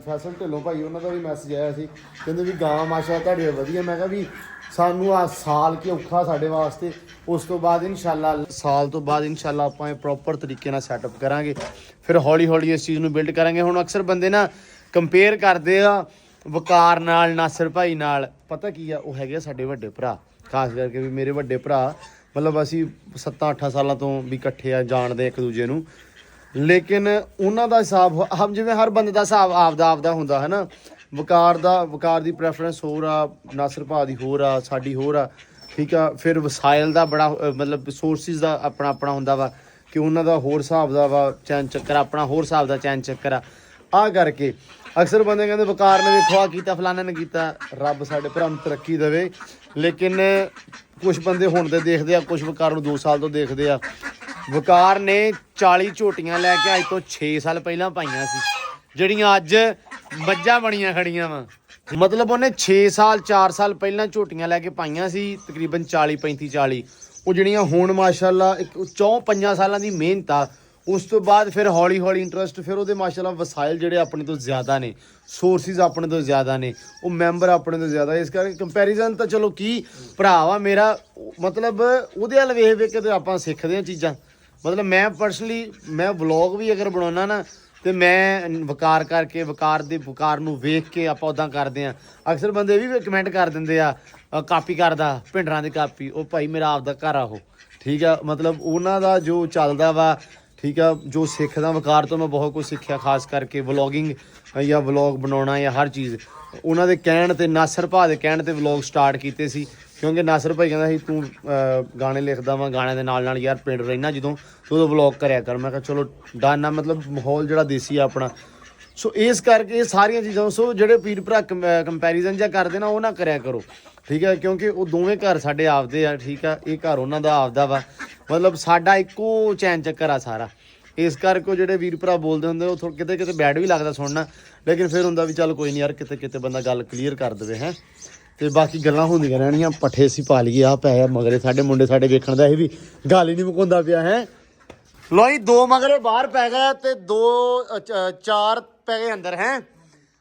ਫੈਸਲ ਢਿੱਲੋਂ ਭਾਈ ਉਹਨਾਂ ਦਾ ਵੀ ਮੈਸੇਜ ਆਇਆ ਸੀ, ਕਹਿੰਦੇ ਵੀ ਗਾਂ ਮਾਸ਼ਾ ਤੁਹਾਡੇ ਵਧੀਆ। ਮੈਂ ਕਿਹਾ ਵੀ ਸਾਨੂੰ ਆ ਸਾਲ ਕੀ ਔਖਾ ਸਾਡੇ ਵਾਸਤੇ, ਉਸ ਤੋਂ ਬਾਅਦ ਇਨਸ਼ਾਅੱਲਾ ਸਾਲ ਤੋਂ ਬਾਅਦ ਇਨਸ਼ਾਅੱਲਾ ਆਪਾਂ ਇਹ ਪ੍ਰੋਪਰ ਤਰੀਕੇ ਨਾਲ ਸੈਟਅਪ ਕਰਾਂਗੇ, ਫਿਰ ਹੌਲੀ ਹੌਲੀ ਇਸ ਚੀਜ਼ ਨੂੰ ਬਿਲਡ ਕਰਾਂਗੇ। ਹੁਣ ਅਕਸਰ ਬੰਦੇ ਨਾ ਕੰਪੇਅਰ ਕਰਦੇ ਆ ਵਕਾਰ ਨਾਲ, ਨਾਸਰ ਭਾਈ ਨਾਲ। ਪਤਾ ਕੀ ਆ, ਉਹ ਹੈਗੇ ਸਾਡੇ ਵੱਡੇ ਭਰਾ, ਖਾਸ ਕਰਕੇ ਵੀ ਮੇਰੇ ਵੱਡੇ ਭਰਾ, ਮਤਲਬ ਅਸੀਂ 7-8 ਸਾਲਾਂ ਤੋਂ ਵੀ ਇਕੱਠੇ ਆ, ਜਾਣਦੇ ਇੱਕ ਦੂਜੇ ਨੂੰ। ਲੇਕਿਨ ਉਹਨਾਂ ਦਾ ਹਿਸਾਬ ਹਮ ਜਿਵੇਂ ਹਰ ਬੰਦੇ ਦਾ ਹਿਸਾਬ ਆਪਦਾ ਹੁੰਦਾ ਹੈ ਨਾ। ਵਕਾਰ ਦੀ ਪ੍ਰੈਫਰੈਂਸ ਹੋਰ ਆ, ਨਾਸਰ ਭਾ ਦੀ ਹੋਰ ਆ, ਸਾਡੀ ਹੋਰ ਆ, ਠੀਕ ਆ। ਫਿਰ ਵਸਾਇਲ ਦਾ ਬੜਾ ਮਤਲਬ ਸੋਰਸਿਸ ਦਾ ਆਪਣਾ ਹੁੰਦਾ ਵਾ ਕਿ ਉਹਨਾਂ ਦਾ ਹੋਰ ਹਿਸਾਬ ਦਾ ਵਾ ਚੈਨ ਚੱਕਰ, ਆਪਣਾ ਹੋਰ ਹਿਸਾਬ ਦਾ ਚੈਨ ਚੱਕਰ ਆ ਕਰਕੇ ਅਕਸਰ ਬੰਦੇ ਕਹਿੰਦੇ ਵਕਾਰ ਨੇ ਵੇਖੋ ਆ ਕੀਤਾ, ਫਲਾਣੇ ਨੇ ਕੀਤਾ। ਰੱਬ ਸਾਡੇ ਭਰਾ ਨੂੰ ਤਰੱਕੀ ਦੇਵੇ। ਲੇਕਿਨ ਕੁਝ ਬੰਦੇ ਹੁਣ ਦੇ ਦੇਖਦੇ ਆ, ਕੁਝ ਵਕਾਰ ਨੂੰ 2 ਸਾਲ ਤੋਂ ਦੇਖਦੇ ਆ। ਵਕਾਰ ਨੇ 40 ਝੋਟੀਆਂ ਲੈ ਕੇ ਅੱਜ ਤੋਂ 6 ਸਾਲ ਪਹਿਲਾਂ ਪਾਈਆਂ ਸੀ, ਜਿਹੜੀਆਂ ਅੱਜ ਮੱਝਾਂ ਬਣੀਆਂ ਖੜੀਆਂ ਵਾ। ਮਤਲਬ ਉਹਨੇ 6 ਸਾਲ 4 ਸਾਲ ਪਹਿਲਾਂ ਝੋਟੀਆਂ ਲੈ ਕੇ ਪਾਈਆਂ ਸੀ, ਤਕਰੀਬਨ 40-35-40। ਉਹ ਜਿਹੜੀਆਂ ਹੁਣ ਮਾਸ਼ਾਅੱਲਾ 4-5 ਸਾਲਾਂ ਦੀ ਮਿਹਨਤ ਆ। ਉਸ ਤੋਂ ਬਾਅਦ ਫਿਰ ਹੌਲੀ ਹੌਲੀ ਇੰਟਰਸਟ, ਫਿਰ ਉਹਦੇ ਮਾਸ਼ਾਅੱਲਾ ਵਸਾਇਲ ਜਿਹੜੇ ਆਪਣੇ ਤੋਂ ਜ਼ਿਆਦਾ ਨੇ, ਸੋਰਸਿਸ ਆਪਣੇ ਤੋਂ ਜ਼ਿਆਦਾ ਨੇ, ਉਹ ਮੈਂਬਰ ਆਪਣੇ ਤੋਂ ਜ਼ਿਆਦਾ। ਇਸ ਕਰਕੇ ਕੰਪੈਰੀਜ਼ਨ ਤਾਂ ਚਲੋ ਕੀ ਭਰਾ ਵਾ ਮੇਰਾ, ਮਤਲਬ ਉਹਦੇ ਵੱਲ ਵੇਖ ਵੇਖ ਕੇ ਤੇ ਆਪਾਂ ਸਿੱਖਦੇ ਹਾਂ ਚੀਜ਼ਾਂ। ਮਤਲਬ ਮੈਂ ਪਰਸਨਲੀ ਮੈਂ ਵਲੌਗ ਵੀ ਅਗਰ ਬਣਾਉਣਾ ਨਾ ਤੇ ਮੈਂ ਵਕਾਰ ਕਰਕੇ ਵਕਾਰ ਨੂੰ ਵੇਖ ਕੇ ਆਪਾਂ ਉੱਦਾਂ ਕਰਦੇ ਹਾਂ। ਅਕਸਰ ਬੰਦੇ ਵੀ ਕਮੈਂਟ ਕਰ ਦਿੰਦੇ ਆ ਕਾਪੀ ਕਰਦਾ, ਭਿੰਡਰਾਂ ਦੀ ਕਾਪੀ। ਉਹ ਭਾਈ ਮੇਰਾ ਆਪਦਾ ਘਰ ਆ ਉਹ, ਠੀਕ ਆ। ਮਤਲਬ ਉਹਨਾਂ ਦਾ ਜੋ ਚੱਲਦਾ ਵਾ, ਠੀਕ ਆ, ਜੋ ਸਿੱਖਦਾ ਵਕਾਰ ਤੋਂ ਮੈਂ ਬਹੁਤ ਕੁਝ ਸਿੱਖਿਆ, ਖਾਸ ਕਰਕੇ ਵਲੌਗਿੰਗ ਜਾਂ ਵਲੌਗ ਬਣਾਉਣਾ ਜਾਂ ਹਰ ਚੀਜ਼। ਉਹਨਾਂ ਦੇ ਕਹਿਣ ਤੇ, ਨਾਸਰ ਭਾ ਦੇ ਕਹਿਣ ਤੇ ਵਲੌਗ ਸਟਾਰਟ ਕੀਤੇ ਸੀ, ਕਿਉਂਕਿ ਨਾਸਰ ਭਾਈ ਕਹਿੰਦਾ ਸੀ ਤੂੰ ਗਾਣੇ ਲਿਖਦਾ ਵਾ, ਗਾਣਿਆਂ ਦੇ ਨਾਲ ਯਾਰ ਪਿੰਡ ਰਹਿਣਾ ਜਦੋਂ ਤੂੰ ਉਦੋਂ ਵਲੌਗ ਕਰਿਆ ਕਰ। ਮੈਂ ਕਿਹਾ ਚਲੋ ਡਨ ਆ, ਮਤਲਬ ਮਾਹੌਲ ਜਿਹੜਾ ਦੇਸੀ ਆ ਆਪਣਾ। ਸੋ ਇਸ ਕਰਕੇ ਇਹ ਸਾਰੀਆਂ ਚੀਜ਼ਾਂ, ਸੋ ਜਿਹੜੇ ਪੀਰ ਭਰਾ ਕੰਪੈਰੀਜ਼ਨ ਜਾਂ ਕਰਦੇ ਨਾ, ਉਹ ਨਾ ਕਰਿਆ ਕਰੋ, ਠੀਕ ਹੈ। ਕਿਉਂਕਿ ਉਹ ਦੋਵੇਂ ਘਰ ਸਾਡੇ ਆਪਦੇ ਆ, ਠੀਕ ਆ। ਇਹ ਘਰ ਉਹਨਾਂ ਦਾ ਆਪਦਾ ਵਾ, ਮਤਲਬ ਸਾਡਾ ਇੱਕੋ ਚੈਨ ਚੱਕਰ ਆ ਸਾਰਾ। ਇਸ ਕਰਕੇ ਉਹ ਜਿਹੜੇ ਵੀਰ ਭਰਾ ਬੋਲਦੇ ਹੁੰਦੇ ਉਹ ਕਿਤੇ ਕਿਤੇ ਬੈਡ ਵੀ ਲੱਗਦਾ ਸੁਣਨਾ, ਲੇਕਿਨ ਫਿਰ ਹੁੰਦਾ ਵੀ ਚੱਲ ਕੋਈ ਨਹੀਂ ਯਾਰ, ਕਿਤੇ ਕਿਤੇ ਬੰਦਾ ਗੱਲ ਕਲੀਅਰ ਕਰ ਦੇਵੇ ਹੈ। ਤੇ ਬਾਕੀ ਗੱਲਾਂ ਹੁੰਦੀਆਂ ਰਹਿਣੀਆਂ। ਪੱਠੇ ਅਸੀਂ ਪਾ ਲਈਏ, ਆ ਪੈ ਮਗਰੇ ਸਾਡੇ ਮੁੰਡੇ ਸਾਡੇ ਵੇਖਣ ਦਾ, ਇਹ ਵੀ ਗੱਲ ਹੀ ਨਹੀਂ ਮੁਕਾਉਂਦਾ ਪਿਆ ਹੈ। ਲੋ ਜੀ 2 ਮਗਰੇ ਬਾਹਰ ਪੈ ਗਏ ਤੇ 4 ਪੈ ਗਏ ਅੰਦਰ ਹੈ।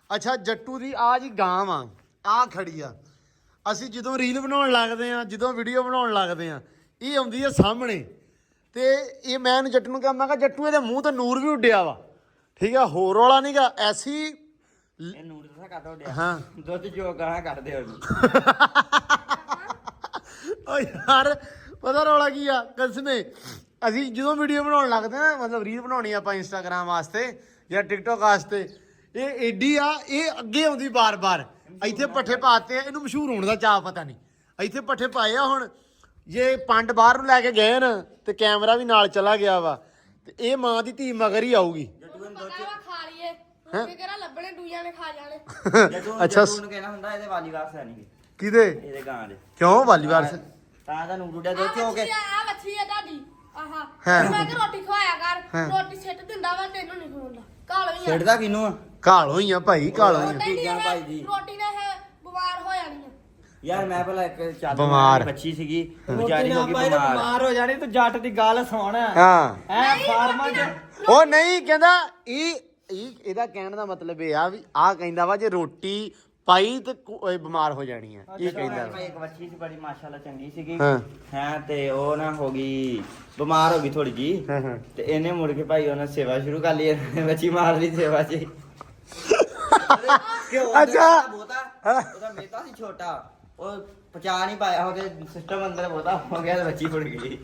ਅੱਛਾ, ਜੱਟੂ ਦੀ ਆ ਜੀ ਗਾਂ ਵਾ, ਆ ਖੜੀ ਆ। ਅਸੀਂ ਜਦੋਂ ਰੀਲ ਬਣਾਉਣ ਲੱਗਦੇ ਆ, ਜਦੋਂ ਵੀਡੀਓ ਬਣਾਉਣ ਲੱਗਦੇ ਆ, ਇਹ ਆਉਂਦੀ ਆ ਸਾਹਮਣੇ। ਤੇ ਇਹ ਮੈਂ ਇਹਨੂੰ ਜੱਟੂ ਨੂੰ ਕਿਹਾ, ਮੈਂ ਕਿਹਾ ਜੱਟੂ ਇਹਦੇ ਮੂੰਹ ਤੇ ਨੂਰ ਵੀ ਉੱਡਿਆ ਵਾ, ਠੀਕ ਆ, ਹੋਰ ਵਾਲਾ ਨਹੀਂਗਾ। ਐਸੀ ਇਹ ਨੂਰ ਦਾ ਕੱਢ ਉੱਡਿਆ, ਹਾਂ ਦੁੱਧ ਜੋ ਗਾਣਾ ਕੱਢਦੇ ਉਹਨੂੰ। ਓ ਯਾਰ ਪਤਾ ਰੌਲਾ ਕੀ ਆ, ਕਸਮੇ ਅਸੀਂ ਜਦੋਂ ਵੀਡੀਓ ਬਣਾਉਣ ਲੱਗਦੇ ਨਾ, ਮਤਲਬ ਰੀਲ ਬਣਾਉਣੀ ਆਪਾਂ ਇੰਸਟਾਗ੍ਰਾਮ ਵਾਸਤੇ ਜਾਂ ਟਿਕਟੋਕ ਵਾਸਤੇ, ਇਹ ਏਡੀ ਆ, ਇਹ ਅੱਗੇ ਆਉਂਦੀ ਬਾਰ-ਬਾਰ। ਇੱਥੇ ਪੱਠੇ ਪਾਤੇ ਆ, ਇਹਨੂੰ ਮਸ਼ਹੂਰ ਹੋਣ ਦਾ ਚਾਅ ਪਤਾ ਨਹੀਂ। ਇੱਥੇ ਪੱਠੇ ਪਾਏ ਆ, ਹੁਣ ਜੇ ਪੰਡ ਬਾਹਰ ਨੂੰ ਲੈ ਕੇ ਗਏ ਨਾ ਤੇ ਕੈਮਰਾ ਵੀ ਨਾਲ ਚਲਾ ਗਿਆ ਵਾ, ਤੇ ਇਹ ਮਾਂ ਦੀ ਧੀ ਮਗਰ ਹੀ ਆਊਗੀ। ਖਾ ਲਈਏ ਕਿਹੜਾ ਲੱਭਣੇ, ਦੂਜਿਆਂ ਨੇ ਖਾ ਜਾਣੇ। ਅੱਛਾ, ਜੱਟੂ ਨੂੰ ਕਹਿਣਾ ਹੁੰਦਾ ਇਹਦੇ ਵਾਲੀ ਵਾਰਸ ਹੈ ਨਹੀਂ, ਕਿਹਦੇ ਇਹਦੇ ਗਾਂ ਦੇ। ਕਿਉਂ ਵਾਲੀ ਵਾਰ ਤਾਂ ਦਾ ਨੂਰ ਉੱਡਿਆ ਦੁੱਧ ਚੋ ਕੇ। ਆ ਵੱਛੀ ਆ ਤੁਹਾਡੀ, ਆਹਾ ਹਾਂ। ਮੈਂ ਕਿ ਰੋਟੀ ਖਵਾਇਆ ਕਰ, ਰੋਟੀ ਸਿੱਟ ਦਿੰਦਾ ਵਾ, ਤੈਨੂੰ ਨਹੀਂ ਖਵਾਉਂਦਾ। ਕਾਲ ਵੀ ਆ ਛੇੜਦਾ ਕਿਨੂੰ ਆ? ਕਾਲੋ ਹੀ ਆ ਭਾਈ, ਕਾਲੋ ਹੀ ਆ। ਚੀਜ਼ਾਂ ਭਾਈ ਦੀ। ਰੋਟੀ ਨਾਲ ਇਹ ਬਿਮਾਰ ਹੋ ਜਾਣੀ ਆ। ਯਾਰ ਮੈਂ ਪਹਿਲਾਂ ਇੱਕ ਚੱਲ ਬਿਮਾਰ। ਬੱਚੀ ਸੀਗੀ, ਰੋਟੀ ਵਿਚਾਰੀ ਨਾ ਹੋ ਗਈ ਪਾਈ ਤੇ ਬਿਮਾਰ। ਬਿਮਾਰ ਹੋ ਜਾਣੀ। ਤੂੰ ਜੱਟ ਦੀ ਗੱਲ ਸੁਣ, ਹਾਂ ਐ ਫਾਰਮਾਂ 'ਚ ਉਹ ਨਹੀਂ ਕਹਿੰਦਾ, ਇਹਦਾ ਕਹਿਣ ਦਾ ਮਤਲਬ ਇਹ ਆ ਵੀ ਆਹ ਕਹਿੰਦਾ ਵਾ ਜੇ ਰੋਟੀ ਪਾਈ ਤੇ ਇਹ ਬਿਮਾਰ ਹੋ ਜਾਣੀ ਆ, ਇਹ ਕਹਿੰਦਾ ਵਾ। ਇੱਕ ਬੱਚੀ ਸੀ ਬੜੀ ਮਾਸ਼ਾਅੱਲਾ ਚੰਗੀ ਸੀਗੀ ਹਾਂ। ਹੈ, ਤੇ ਉਹ ਨਾ ਹੋ ਗਈ ਬਿਮਾਰ ਹੋ ਗਈ ਥੋੜੀ ਜੀ। ਹਾਂ। ਤੇ ਇਹਨੇ ਮੁੜ ਕੇ ਭਾਈ ਉਹਨੇ ਸੇਵਾ ਸ਼ੁਰੂ ਕਰ ਲਈ, ਬੱਚੀ ਮਾਰ ਲਈ ਸੇਵਾ 'ਚ। ਅੱਛਾ। ਉਹਦਾ ਮੇਤਾ ਸੀ ਛੋਟਾ, ਉਹ ਪਚਾ ਨਹੀਂ ਪਾਇਆ, ਉਹਦੇ ਸਿਸਟਮ ਅੰਦਰ ਬਹੁਤਾ ਹੋ ਗਿਆ ਤੇ ਬੱਚੀ ਫੁੱਟ ਗਈ।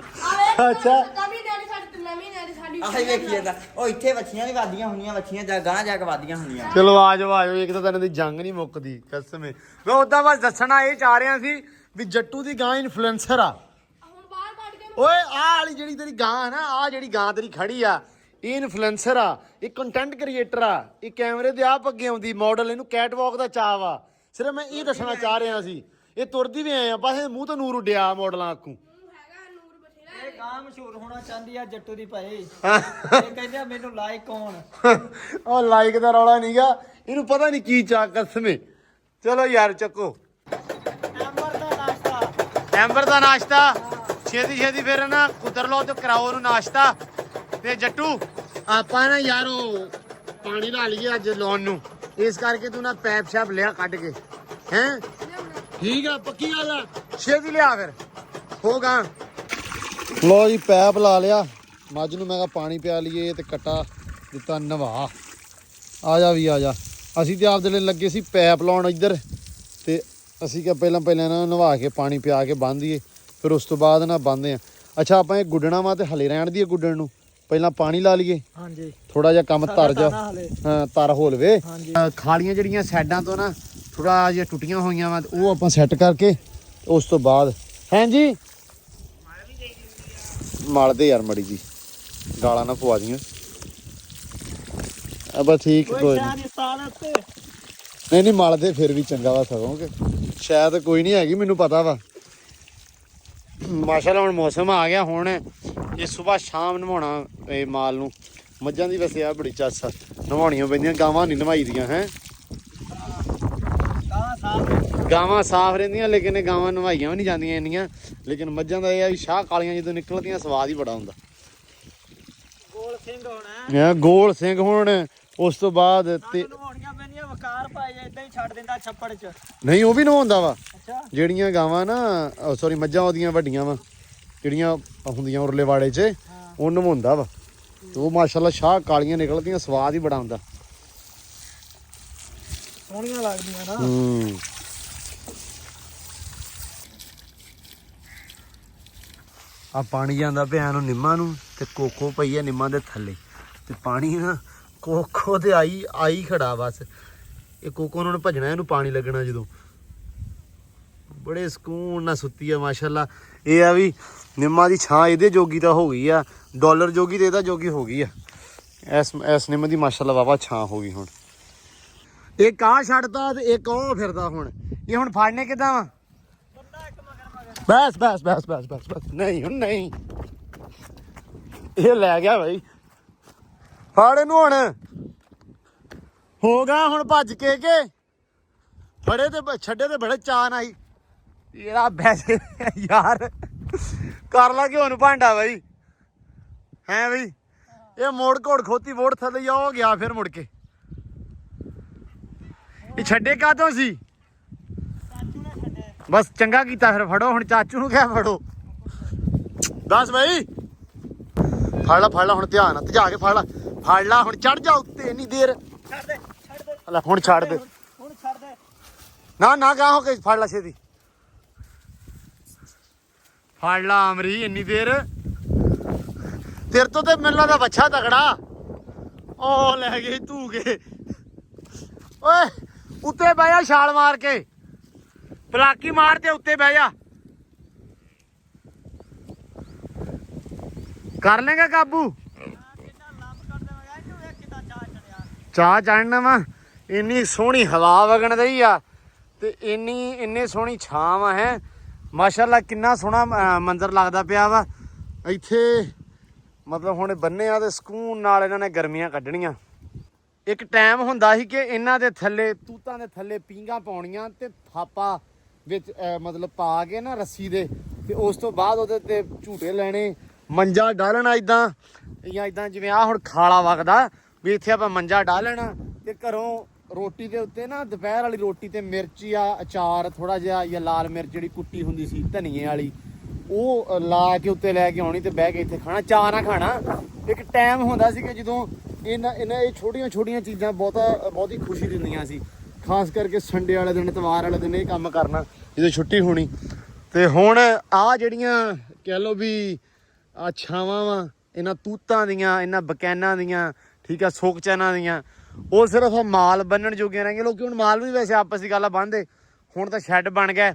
ਅੱਛਾ। ਨਵੀਂ ਨਿਆਣੀ ਸਾਡੀ ਤੇ ਨਵੀਂ ਨਿਆਣੀ ਸਾਡੀ। ਆਹੀ ਵੇਖੀ ਜਾਂਦਾ, ਉਹ ਇੱਥੇ ਬੱਚੀਆਂ ਵੀ ਵਾਦੀਆਂ ਹੁੰਦੀਆਂ, ਬੱਚੀਆਂ ਜਾ ਗਾਂ ਜਾ ਕੇ ਵਾਦੀਆਂ ਹੁੰਦੀਆਂ। ਚਲੋ ਆਜੋ ਇੱਕ ਤਾਂ ਤੈਨੂੰ ਦੀ ਜੰਗ ਨਹੀਂ ਮੁੱਕਦੀ ਕਸਮੇ। ਮੈਂ ਉਦਾਂ ਬਸ ਦੱਸਣਾ ਇਹ ਚਾਹ ਰਿਹਾ ਸੀ ਵੀ ਜੱਟੂ ਦੀ ਗਾਂ ਇਨਫਲੂਐਂਸਰ ਆ। ਹੁਣ ਬਾਹਰ ਕੱਢ ਕੇ ਓਏ ਆਹ ਵਾਲੀ ਜਿਹੜੀ ਤੇਰੀ ਗਾਂ ਆ ਨਾ, ਆਹ ਜਿਹੜੀ ਗਾਂ ਤੇਰੀ ਖੜੀ ਆ, ਇਹ ਇਨਫਲੂਐਂਸਰ ਆ, ਇਹ ਕੰਟੈਂਟ ਕ੍ਰੀਏਟਰ ਆ, ਇਹ ਕੈਮਰੇ ਦੇ ਆਪ ਅੱਗੇ ਆਉਂਦੀ ਮਾਡਲ, ਇਹਨੂੰ ਕੈਟਵਾਕ ਦਾ ਚਾਅ ਵਾ। ਸਿਰਫ ਮੈਂ ਇਹ ਦੱਸਣਾ ਚਾਹ ਰਿਹਾ ਸੀ, ਇਹ ਤੁਰਦੀ ਵੀ ਆਏ ਆ, ਬਸ ਇਹ ਮੂੰਹ ਤੋਂ ਨੂਰ ਉੱਡਿਆ ਮਾਡਲਾਂ ਆਕੂ। ਹੈਗਾ ਨੂਰ ਬਥੇਰਾ। ਇਹ ਗਾਂ ਮਸ਼ਹੂਰ ਹੋਣਾ ਚਾਹੁੰਦੀ ਆ ਜੱਟੂ ਦੀ ਭਾਈ। ਇਹ ਕਹਿੰਦੇ ਆ ਮੈਨੂੰ ਲਾਈਕ ਕੌਣ। ਉਹ ਲਾਈਕ ਦਾ ਰੌਲਾ ਨਹੀਂਗਾ, ਇਹਨੂੰ ਪਤਾ ਨਹੀਂ ਕੀ ਚਾਹ ਕਸਮੇ। ਚਲੋ ਯਾਰ ਚੱਕੋ ਐਂਬਰ ਦਾ ਨਾਸ਼ਤਾ। ਐਂਬਰ ਦਾ ਨਾਸ਼ਤਾ ਛੇਤੀ ਫਿਰ ਨਾ ਕੁਦਰ ਲਓ ਤੇ ਕਰਾਓ ਉਹਨੂੰ ਨਾਸ਼ਤਾ। ਤੇ ਜੱਟੂ ਆਪਾਂ ਨਾ ਯਾਰ ਉਹ ਪਾਣੀ ਲਾ ਲਈਏ ਅੱਜ ਲਾਉਣ ਨੂੰ, ਇਸ ਕਰਕੇ ਤੂੰ ਨਾ ਪੈਪ ਸ਼ੈਪ ਲਿਆ ਕੱਢ ਕੇ ਹੈਂ। ਠੀਕ ਆ, ਪੱਕੀ ਗੱਲ ਆ, ਛੇਤੀ ਲਿਆ ਫਿਰ ਹੋਗਾ। ਲੋ ਜੀ ਪੈਪ ਲਾ ਲਿਆ, ਮੱਝ ਨੂੰ ਮੈਂ ਕਿਹਾ ਪਾਣੀ ਪਿਆ ਲਈਏ ਤੇ ਕੱਟਾ ਦਿੱਤਾ ਨਵਾ। ਆ ਜਾ ਵੀ ਆ ਜਾ। ਅਸੀਂ ਤੇ ਆਪਦੇ ਲਈ ਲੱਗੇ ਸੀ ਪੈਪ ਲਾਉਣ ਇੱਧਰ, ਤੇ ਅਸੀਂ ਕਿਹਾ ਪਹਿਲਾਂ ਇਹਨਾਂ ਨੂੰ ਨਵਾ ਕੇ ਪਾਣੀ ਪਿਆ ਕੇ ਬੰਨ ਦਈਏ, ਫਿਰ ਉਸ ਤੋਂ ਬਾਅਦ ਨਾ ਬੰਨਦੇ ਆ। ਅੱਛਾ ਆਪਾਂ ਇਹ ਗੁੱਡਣਾ ਵਾ ਤੇ ਹਲੇ ਰਹਿਣ ਦੀਏ ਗੁੱਡਣ ਨੂੰ, ਪਹਿਲਾਂ ਪਾਣੀ ਲਾ ਲਈਏ। ਹਾਂਜੀ ਥੋੜਾ ਜਿਹਾ ਕੰਮ ਤਰ ਜਾ, ਹਾਂ ਤਰ ਹੋ ਲਵੇ। ਖਾਲੀਆਂ ਜਿਹੜੀਆਂ ਸਾਈਡਾਂ ਤੋਂ ਨਾ ਥੋੜਾ ਜਿਹਾ ਟੁੱਟੀਆਂ ਹੋਈਆਂ ਵਾ, ਉਹ ਆਪਾਂ ਸੈੱਟ ਕਰਕੇ ਉਸ ਤੋਂ ਬਾਅਦ ਹਾਂਜੀ ਮਲਦੇ ਯਾਰ ਮੜੀ ਜੀ, ਗਾਲਾਂ ਨਾ ਪਵਾ ਦੀਆਂ। ਬਸ ਠੀਕ ਕੋਈ ਨਹੀਂ ਮਲਦੇ ਫਿਰ ਵੀ ਚੰਗਾ ਵਾ, ਸਗੋਂ ਕਿ ਸ਼ਾਇਦ ਕੋਈ ਨਹੀਂ ਹੈਗੀ, ਮੈਨੂੰ ਪਤਾ ਵਾ। ਮਾਸ਼ਾਅੱਲਾ ਹੁਣ ਮੌਸਮ ਆ ਗਿਆ, ਹੁਣ ਇਹ ਸਵੇਰ ਸ਼ਾਮ ਨਵਾਉਣਾ ਇਹ ਮਾਲ ਨੂੰ। ਮੱਝਾਂ ਦੀ ਵੈਸੇ ਆ ਬੜੀ ਚਾਸਾ, ਨਵਾਉਣੀਆਂ ਪੈਂਦੀਆਂ, ਗਾਵਾਂ ਨਹੀਂ ਨਵਾਈ ਦੀਆਂ ਹੈ। ਗਾਵਾਂ ਸਾਫ਼ ਰਹਿੰਦੀਆਂ, ਲੇਕਿਨ ਇਹ ਗਾਵਾਂ ਨਵਾਈਆਂ ਵੀ ਨਹੀਂ ਜਾਂਦੀਆਂ ਇੰਨੀਆਂ। ਲੇਕਿਨ ਮੱਝਾਂ ਦਾ ਇਹ ਆ ਵੀ ਸ਼ਾਹ ਕਾਲੀਆਂ ਜਦੋਂ ਨਿਕਲਦੀਆਂ ਸਵਾਦ ਹੀ ਬੜਾ ਹੁੰਦਾ। ਗੋਲ ਸਿੰਘ ਹੋਣਾ, ਗੋਲ ਸਿੰਘ ਹੁਣ ਉਸ ਤੋਂ ਬਾਅਦ ਤੇ ਨਵਾਉਣੀਆਂ ਪੈਂਦੀਆਂ, ਵਕਾਰ ਪਾਏ ਇਦਾਂ ਹੀ ਛੱਡ ਦਿੰਦਾ ਛੱਪੜ 'ਚ। ਨਹੀਂ ਉਹ ਵੀ ਨਵਾਉਂਦਾ ਵਾ। ਅੱਛਾ ਜਿਹੜੀਆਂ ਗਾਵਾਂ ਨਾ ਸੌਰੀ ਮੱਝਾਂ ਉਹਦੀਆਂ ਵੱਡੀਆਂ ਵਾ ਜਿਹੜੀਆਂ ਹੁੰਦੀਆਂ ਉਰਲੇ ਵਾੜੇ 'ਚ, ਉਹ ਨਵਾਉਂਦਾ ਵਾ। ਉਹ ਮਾਸ਼ਾਅੱਲਾ ਸ਼ਾਹ ਕਾਲੀਆਂ ਨਿਕਲਦੀਆਂ, ਸਵਾਦ ਹੀ ਬੜਾ ਹੁੰਦਾ। ਸੋਹਣੀਆਂ ਲੱਗਦੀਆਂ ਨਾ। ਆ ਪਾਣੀ ਜਾਂਦਾ ਪਿਆ ਨੂੰ ਨਿੰਮਾਂ ਨੂੰ, ਤੇ ਕੋਕੋ ਪਈ ਆ ਨਿੰਮਾਂ ਦੇ ਥੱਲੇ, ਤੇ ਪਾਣੀ ਨਾ ਕੋਕੋ ਤੇ ਆਈ ਖੜਾ ਬਸ। ਇਹ ਕੋਕੋ ਉਹਨਾਂ ਨੇ ਭਜਣਾ, ਇਹਨੂੰ ਪਾਣੀ ਲੱਗਣਾ ਜਦੋਂ। ਬੜੇ ਸਕੂਨ ਨਾਲ ਸੁੱਤੀ ਆ ਮਾਸ਼ਾਅੱਲਾ। ਇਹ ਆ ਵੀ ਨਿੰਮਾਂ ਦੀ ਛਾਂ ਇਹਦੇ ਜੋਗੀ ਤਾਂ ਹੋ ਗਈ ਆ, ਡਾਲਰ ਜੋਗੀ ਤੇ ਇਹਦਾ ਜੋਗੀ ਹੋ ਗਈ ਆ। ਇਸ ਨਿੰਮ ਦੀ ਮਾਸ਼ਾਅੱਲਾ ਵਾਵਾ ਛਾਂ ਹੋ ਗਈ। ਹੁਣ ਇਹ ਕਾਂ ਛੱਡਦਾ ਤੇ ਇੱਕ ਉਹ ਫਿਰਦਾ। ਹੁਣ ਇਹ ਹੁਣ ਫੜਨੇ ਕਿੱਦਾਂ ਵਾ? ਬਸ ਬਸ ਬਸ ਬਸ ਬਸ ਬਸ ਨਹੀਂ ਹੁਣ ਨਹੀਂ, ਇਹ ਲੈ ਗਿਆ ਬਾਈ। ਫੜ ਇਹਨੂੰ ਹੁਣ, ਹੋਗਾ ਹੁਣ ਭੱਜ ਕੇ ਫੜੇ ਤੇ ਛੱਡੇ ਤੇ ਬੜੇ ਚਾਅ ਨਾਲ ਹੀ। ਇਹਦਾ ਵੈਸੇ ਯਾਰ ਕਰ ਲਾ ਕਿ ਹੁਣ ਭਾਂਡਾ ਬਾਈ ਹੈ ਬਈ। ਇਹ ਮੋੜ ਘੋੜ ਖੋਤੀ ਵੋੜ ਥੱਲੇ ਹੋ ਗਿਆ ਫਿਰ ਮੁੜ ਕੇ। ਇਹ ਛੱਡੇ ਕਾਹਤੋਂ ਸੀ? ਬਸ ਚੰਗਾ ਕੀਤਾ ਫਿਰ, ਫੜੋ ਹੁਣ ਚਾਚੂ ਨੂੰ ਕਿਹਾ ਫੜੋ। ਦੱਸ ਬਾਈ, ਫੜ ਲਾ ਹੁਣ, ਧਿਆਨ ਨਾਲ ਜਾ ਕੇ ਫੜ ਲਾ ਹੁਣ, ਚੜ ਜਾ ਉੱਤੇ ਇੰਨੀ ਦੇਰ। ਹੁਣ ਛੱਡ ਦੇ ਨਾ ਗਾਹ ਹੋ ਕੇ ਫੜ ਲਾ ਛੇਤੀ, ਫੜ ਲਾ ਅਮਰੀ ਇੰਨੀ ਦੇਰ। ਤੇਰੇ ਤੋਂ ਤੇ ਮੈਨੂੰ ਲੱਗਦਾ ਬੱਚਾ ਤਗੜਾ। ਉਹ ਲੈ ਗਈ ਧੂ ਕੇ। ਓਏ ਉੱਤੇ ਬਹਿ ਜਾ, ਛਾਲ ਮਾਰ ਕੇ ਪਲਾਕੀ ਮਾਰ ਤੇ ਉੱਤੇ ਬਹਿ ਜਾ। ਕਰ ਲੇਗਾ ਕਾਬੂ? ਚਾਹ ਚੜਨਾ ਵਾ, ਇੰਨੀ ਸੋਹਣੀ ਹਵਾ ਵਗਣ ਦਈ ਆ, ਤੇ ਇੰਨੇ ਸੋਹਣੀ ਛਾਂ ਵਾ ਹੈ ਮਾਸ਼ਾਅੱਲਾ। ਕਿੰਨਾ ਸੋਹਣਾ ਮੰਜ਼ਰ ਲੱਗਦਾ ਪਿਆ ਵਾ ਇੱਥੇ। ਮਤਲਬ ਹੁਣ ਬੰਨੇ ਆ ਤੇ ਸਕੂਨ ਨਾਲ ਇਹਨਾਂ ਨੇ ਗਰਮੀਆਂ ਕੱਢਣੀਆਂ। ਇੱਕ ਟਾਈਮ ਹੁੰਦਾ ਸੀ ਕਿ ਇਹਨਾਂ ਦੇ ਥੱਲੇ, ਤੂਤਾਂ ਦੇ ਥੱਲੇ ਪੀਂਘਾਂ ਪਾਉਣੀਆਂ ਤੇ ਥਾਪਾ ਵਿੱਚ ਮਤਲਬ ਪਾ ਕੇ ਨਾ ਰੱਸੀ ਦੇ, ਤੇ ਉਸ ਤੋਂ ਬਾਅਦ ਉਹਦੇ ਤੇ ਝੂਟੇ ਲੈਣੇ, ਮੰਜਾ ਡਾਲਣਾ ਇਦਾਂ ਜਾਂ ਇਦਾਂ ਜਿਵੇਂ ਆ ਹੁਣ ਖਾਲਾ ਵਗਦਾ ਵੀ ਇੱਥੇ ਆਪਾਂ ਮੰਜਾ ਡਾਲਣਾ। ਤੇ ਘਰੋਂ ਰੋਟੀ ਦੇ ਉੱਤੇ ਨਾ ਦੁਪਹਿਰ ਵਾਲੀ ਰੋਟੀ ਤੇ ਮਿਰਚ ਜਾਂ ਅਚਾਰ ਥੋੜਾ ਜਿਹਾ ਜਾਂ ਲਾਲ ਮਿਰਚ ਜਿਹੜੀ ਕੁੱਟੀ ਹੁੰਦੀ ਸੀ ਧਨੀਏ ਵਾਲੀ, ਉਹ ਲਾ ਕੇ ਉੱਤੇ ਲੈ ਕੇ ਆਉਣੀ ਤੇ ਬਹਿ ਕੇ ਇੱਥੇ ਖਾਣਾ, ਚਾਹ ਨਾ ਖਾਣਾ। ਇੱਕ ਟਾਈਮ ਹੁੰਦਾ ਸੀ ਕਿ ਜਦੋਂ ਇਹਨਾਂ ਇਹ ਛੋਟੀਆਂ ਚੀਜ਼ਾਂ ਬਹੁਤੀ ਖੁਸ਼ੀ ਦਿੰਦੀਆਂ ਸੀ। ਖਾਸ ਕਰਕੇ ਸੰਡੇ ਵਾਲੇ ਦਿਨ, ਇਤਵਾਰ ਵਾਲੇ ਦਿਨ ਇਹ ਕੰਮ ਕਰਨਾ ਜਦੋਂ ਛੁੱਟੀ ਹੋਣੀ। ਤੇ ਹੁਣ ਆਹ ਜਿਹੜੀਆਂ ਕਹਿ ਲਓ ਵੀ ਆ ਛਾਵਾਂ ਵਾ ਇਹਨਾਂ ਤੂਤਾਂ ਦੀਆਂ, ਇਹਨਾਂ ਬਕੈਨਾਂ ਦੀਆਂ, ਠੀਕ ਆ, ਸੁੱਕ ਚੈਨਾਂ ਦੀਆਂ, ਉਹ ਸਿਰਫ ਮਾਲ ਬੰਨਣ ਜੋਗੀਆਂ ਰਹਿ ਗਈਆਂ। ਲੋਕੀ ਹੁਣ ਮਾਲ ਵੀ ਵੈਸੇ ਆਪਸ ਦੀ ਗੱਲ ਆ ਬੰਨ੍ਹਦੇ। ਹੁਣ ਤਾਂ ਸ਼ੈੱਡ ਬਣ ਗਏ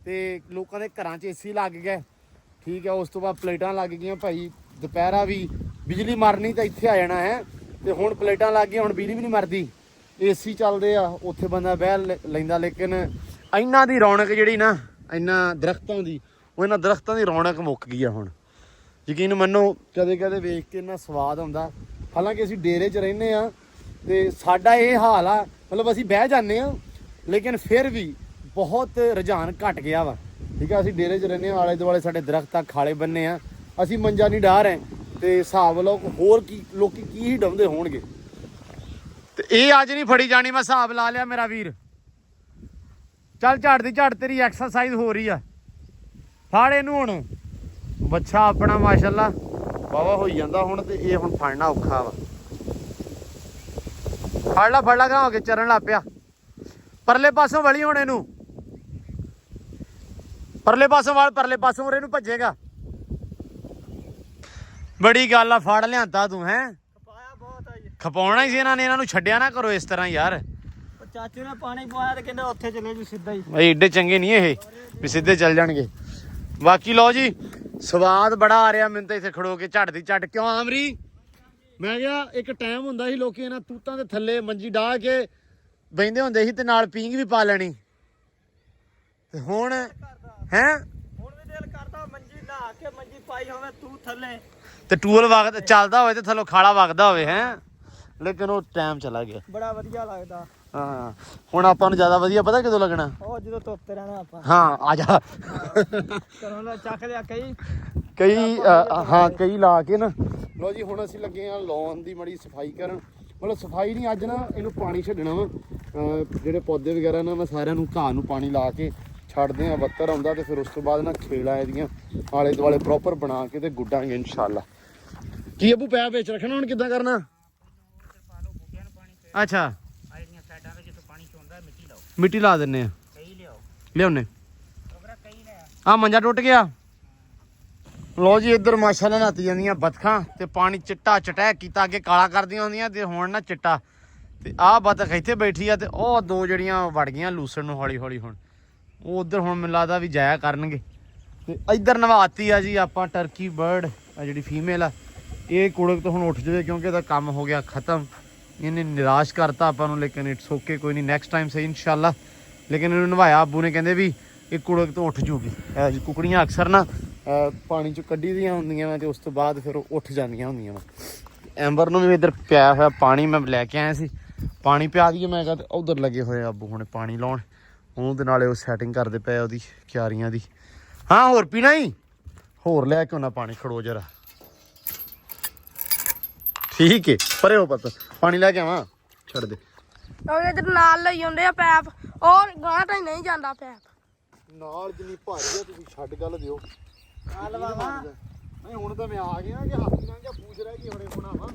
ਤੇ ਲੋਕਾਂ ਦੇ ਘਰਾਂ 'ਚ ਏਸੀ ਲੱਗ ਗਏ, ਠੀਕ ਆ। ਉਸ ਤੋਂ ਬਾਅਦ ਪਲੇਟਾਂ ਲੱਗ ਗਈਆਂ ਭਾਈ, ਦੁਪਹਿਰਾ ਵੀ ਬਿਜਲੀ ਮਰਨੀ ਤਾਂ ਇੱਥੇ ਆ ਜਾਣਾ ਹੈ। ਤੇ ਹੁਣ ਪਲੇਟਾਂ ਲੱਗ ਗਈਆਂ, ਹੁਣ ਬਿਜਲੀ ਵੀ ਨਹੀਂ ਮਰਦੀ, ਏਸੀ ਚੱਲਦੇ ਆ, ਉੱਥੇ ਬੰਦਾ ਬਹਿ ਲੈਂਦਾ। ਲੇਕਿਨ ਇਹਨਾਂ ਦੀ ਰੌਣਕ ਜਿਹੜੀ ਨਾ, ਇਹਨਾਂ ਦਰਖਤਾਂ ਦੀ, ਉਹ ਇਹਨਾਂ ਦਰਖਤਾਂ ਦੀ ਰੌਣਕ ਮੁੱਕ ਗਈ ਆ ਹੁਣ। ਯਕੀਨ ਮੰਨੋ ਕਦੇ ਵੇਖ ਕੇ ਇੰਨਾ ਸਵਾਦ ਆਉਂਦਾ। ਹਾਲਾਂਕਿ ਅਸੀਂ ਡੇਰੇ 'ਚ ਰਹਿੰਦੇ ਆ ਤੇ ਸਾਡਾ ਇਹ ਹਾਲ ਆ, ਮਤਲਬ ਅਸੀਂ ਬਹਿ ਜਾਂਦੇ ਆ, ਲੇਕਿਨ ਫਿਰ ਵੀ ਬਹੁਤ ਰੁਝਾਨ ਘਟ ਗਿਆ ਵਾ, ਠੀਕ ਆ। ਅਸੀਂ ਡੇਰੇ 'ਚ ਰਹਿੰਦੇ ਆ, ਆਲੇ ਦੁਆਲੇ ਸਾਡੇ ਦਰਖਤ ਆ, ਖਾਲੇ ਬੰਨੇ ਆ, ਅਸੀਂ ਮੰਜਾ ਨਹੀਂ ਡਾਹ ਰਹੇ। ਤੇ ਹਿਸਾਬ ਲਓ ਹੋਰ ਕੀ ਲੋਕੀ ਕੀ ਹੀ ਡਾਉਂਦੇ ਹੋਣਗੇ। ਤੇ ਇਹ ਅੱਜ ਨਹੀਂ ਫੜੀ ਜਾਣੀ, ਮੈਂ ਹਿਸਾਬ ਲਾ ਲਿਆ ਮੇਰਾ ਵੀਰ। ਚੱਲ ਝੜ ਦੀ ਝੜ ਤੇਰੀ ਐਕਸਰਸਾਈਜ਼ ਹੋ ਰਹੀ ਆ। ਫੜ ਇਹਨੂੰ ਹੁਣ। ਬੱਚਾ ਆਪਣਾ ਮਾਸ਼ਾਅੱਲਾ ਵਾਵਾ ਹੋਈ ਜਾਂਦਾ ਹੁਣ, ਤੇ ਇਹ ਹੁਣ ਫੜਨਾ ਔਖਾ ਵਾ। ਫੜ ਲਾ ਹੋ ਕੇ ਚਰਨ ਲੱਗ ਪਿਆ। ਪਰਲੇ ਪਾਸੋਂ ਵਲੀ ਹੁਣ ਇਹਨੂੰ, ਪਰਲੇ ਪਾਸੋਂ ਵਲ, ਪਰਲੇ ਪਾਸੋਂ ਇਹਨੂੰ ਭੱਜੇਗਾ। ਬੜੀ ਗੱਲ ਆ, ਫੜ ਲਿਆਂਦਾ ਤੂੰ ਹੈ। ਖਪਾਇਆ ਬਹੁਤ ਆ ਜੀ। ਖਪਾਉਣਾ ਹੀ ਸੀ ਇਹਨਾਂ ਨੇ, ਇਹਨਾਂ ਨੂੰ ਛੱਡਿਆ ਨਾ ਕਰੋ ਇਸ ਤਰ੍ਹਾਂ ਯਾਰ। ਉਹ ਚਾਚੂ ਨੇ ਪਾਣੀ ਪਵਾਇਆ ਤੇ ਕਹਿੰਦੇ ਉੱਥੇ ਚਲੇ ਜੀ ਸਿੱਧਾ ਹੀ। ਬਈ ਏਡੇ ਚੰਗੇ ਨਹੀਂ ਇਹ ਵੀ ਸਿੱਧੇ ਚੱਲ ਜਾਣਗੇ। ਬਾਕੀ ਲਓ ਜੀ, ਸਵਾਦ ਬੜਾ ਆ ਰਿਹਾ ਮੈਨੂੰ ਤਾਂ ਇੱਥੇ ਖੜੋ ਕੇ ਝੱਟ ਦੀ ਝੱਟ। ਕਿਉਂ ਆਮਰੀ? ਮੈਂ ਕਿਹਾ ਇੱਕ ਟਾਈਮ ਹੁੰਦਾ ਸੀ ਲੋਕੀ ਇਹਨਾਂ ਤੂਤਾਂ ਦੇ ਥੱਲੇ ਮੰਜੀ ਡਾਹ ਕੇ ਬਹਿੰਦੇ ਹੁੰਦੇ ਸੀ ਤੇ ਨਾਲ ਪੀਂਗ ਵੀ ਪਾ ਲੈਣੀ। ਤੇ ਹੁਣ ਹੈ ਹੁਣ ਵੀ ਦਿਲ ਕਰਦਾ ਮੰਜੀ ਨਹਾ ਕੇ ਮੰਜੀ ਪਾਈ ਹੋਵੇ ਤੂੰ ਥੱਲੇ, ਤੇ ਟੂਲ ਵਗਦਾ ਚੱਲਦਾ ਹੋਵੇ ਤੇ ਥੱਲੋਂ ਖਾਲਾ ਵਗਦਾ ਹੋਵੇ ਹੈ। ਲੇਕਿਨ ਉਹ ਟਾਈਮ ਚਲਾ ਗਿਆ। ਬੜਾ ਵਧੀਆ ਲੱਗਦਾ। ਹਾਂ ਹੁਣ ਆਪਾਂ ਨੂੰ ਜ਼ਿਆਦਾ ਵਧੀਆ ਪਤਾ ਕਿਦੋਂ ਲੱਗਣਾ? ਉਹ ਜਦੋਂ ਧੁੱਪਤੇ ਰਹਿਣਾ ਆਪਾਂ। ਹਾਂ ਆ ਜਾ। ਕਰੋਂ ਦਾ ਚੱਕ ਲਿਆ ਕਈ ਹਾਂ ਕਈ ਲਾ ਕੇ ਨਾ। ਲੋ ਜੀ ਹੁਣ ਅਸੀਂ ਲੱਗੇ ਆ ਲਾਉਣ ਦੀ ਮੜੀ ਸਫਾਈ ਕਰਨ। ਮਤਲਬ ਸਫਾਈ ਨਹੀਂ, ਅੱਜ ਨਾ ਇਹਨੂੰ ਪਾਣੀ ਛੱਡਣਾ ਵਾ। ਜਿਹੜੇ ਪੌਦੇ ਵਗੈਰਾ ਨਾ ਮੈਂ ਸਾਰਿਆਂ ਨੂੰ ਘਾਹ ਨੂੰ ਪਾਣੀ ਲਾ ਕੇ ਛੱਡਦੇ ਆ। ਬੱਤਰ ਆਉਂਦਾ ਤੇ ਫਿਰ ਉਸ ਤੋਂ ਬਾਅਦ ਨਾ ਖੇਲਾ ਇਹਦੀਆਂ ਆਲੇ ਦੁਆਲੇ ਪ੍ਰੋਪਰ ਬਣਾ ਕੇ ਤੇ ਗੁੱਡਾਂਗੇ ਇਨਸ਼ਾਅੱਲਾ। ਕੀ ਅਬੂ ਪੈਪ ਵਿੱਚ ਰੱਖਣਾ ਹੁਣ ਕਿੱਦਾਂ ਕਰਨਾ? ਅੱਛਾ ਮਿੱਟੀ ਲਾ ਦਿੰਨੇ ਆ। ਲਿਆਉਨੇ ਆ ਮੰਜਾ ਟੁੱਟ ਗਿਆ। ਲੋ ਜੀ ਇੱਧਰ ਮਾਸ਼ਾਅੱਲਾ ਨਹਾਤੀ ਜਾਂਦੀਆਂ ਬਤਖਾਂ ਤੇ ਪਾਣੀ ਚਿੱਟਾ ਚਟੈਕ ਕੀਤਾ। ਅੱਗੇ ਕਾਲਾ ਕਰਦੀਆਂ ਹੁੰਦੀਆਂ ਤੇ ਹੁਣ ਨਾ ਚਿੱਟਾ। ਤੇ ਆਹ ਬਤਖ ਇੱਥੇ ਬੈਠੀ ਆ ਤੇ ਉਹ ਦੋ ਜਿਹੜੀਆਂ ਵੜ ਗਈਆਂ ਲੂਸਣ ਨੂੰ ਹੌਲੀ ਹੌਲੀ। ਹੁਣ ਉਹ ਉੱਧਰ ਹੁਣ ਮੈਨੂੰ ਲੱਗਦਾ ਵੀ ਜਾਇਆ ਕਰਨਗੇ। ਤੇ ਇੱਧਰ ਨਵਾਤੀ ਆ ਜੀ ਆਪਾਂ ਟਰਕੀ ਬਰਡ ਆ ਜਿਹੜੀ ਫੀਮੇਲ ਆ। ਇਹ ਕੁੜਕ ਤੋਂ ਹੁਣ ਉੱਠ ਜਾਵੇ ਕਿਉਂਕਿ ਇਹਦਾ ਕੰਮ ਹੋ ਗਿਆ ਖਤਮ। ਇਹਨੇ ਨਿਰਾਸ਼ ਕਰਤਾ ਆਪਾਂ ਨੂੰ, ਲੇਕਿਨ ਇਟਸ ਓਕੇ, ਕੋਈ ਨਹੀਂ, ਨੈਕਸਟ ਟਾਈਮ ਸਹੀ ਇਨਸ਼ਾਅੱਲਾ। ਲੇਕਿਨ ਇਹਨੂੰ ਨਵਾਇਆ ਆਬੂ ਨੇ, ਕਹਿੰਦੇ ਵੀ ਇਹ ਕੁੜਕ ਤੋਂ ਉੱਠ ਜੂਗੀ। ਕੁਕੜੀਆਂ ਅਕਸਰ ਨਾ ਪਾਣੀ ਚੋਂ ਕੱਢੀ ਦੀਆਂ ਹੁੰਦੀਆਂ ਵਾ ਤੇ ਉਸ ਤੋਂ ਬਾਅਦ ਫਿਰ ਉਹ ਉੱਠ ਜਾਂਦੀਆਂ ਹੁੰਦੀਆਂ ਵਾ। ਐਂਬਰ ਨੂੰ ਵੀ ਇੱਧਰ ਪਿਆ ਹੋਇਆ ਪਾਣੀ ਮੈਂ ਲੈ ਕੇ ਆਇਆ ਸੀ। ਪਾਣੀ ਪਿਆ ਦਈਏ ਮੈਂ ਕਿਹਾ, ਤੇ ਉੱਧਰ ਲੱਗੇ ਹੋਏ ਆਬੂ ਹੁਣੇ ਪਾਣੀ ਲਾਉਣ। ਉਹਦੇ ਨਾਲੇ ਉਹ ਸੈਟਿੰਗ ਕਰਦੇ ਪਏ ਉਹਦੀ ਕਿਆਰੀਆਂ ਦੀ। ਹਾਂ ਹੋਰ ਪੀਣਾ ਹੀ? ਹੋਰ ਲੈ ਕੇ ਆਉਣਾ ਪਾਣੀ, ਖੜੋ ਜਰਾ। ਠੀਕ ਹੈ ਪਰੇ ਹੋ ਪਤਾ ਪਾਣੀ ਲੈ ਕੇ ਆਵਾਂ, ਛੱਡ ਦੇ। ਉਹ ਇਧਰ ਨਾਲ ਲਈ ਆਉਂਦੇ ਆ ਪੈਪ, ਔਰ ਗਾਂ ਤਾਂ ਨਹੀਂ ਜਾਂਦਾ ਪੈਪ ਨਾਲ। ਜਿੰਨੀ ਭਾਰੀ ਆ ਤੁਸੀਂ ਛੱਡ ਗੱਲ ਦਿਓ। ਆ ਲਵਾਵਾ ਨਹੀਂ ਹੁਣ ਤਾਂ ਮੈਂ ਆ ਗਿਆ ਕਿ ਹੱਥ ਨਾਲ ਜਾਂ ਪੂਛ ਰਹਿ ਗਈ ਹੁਣੇ ਬਣਾਵਾ।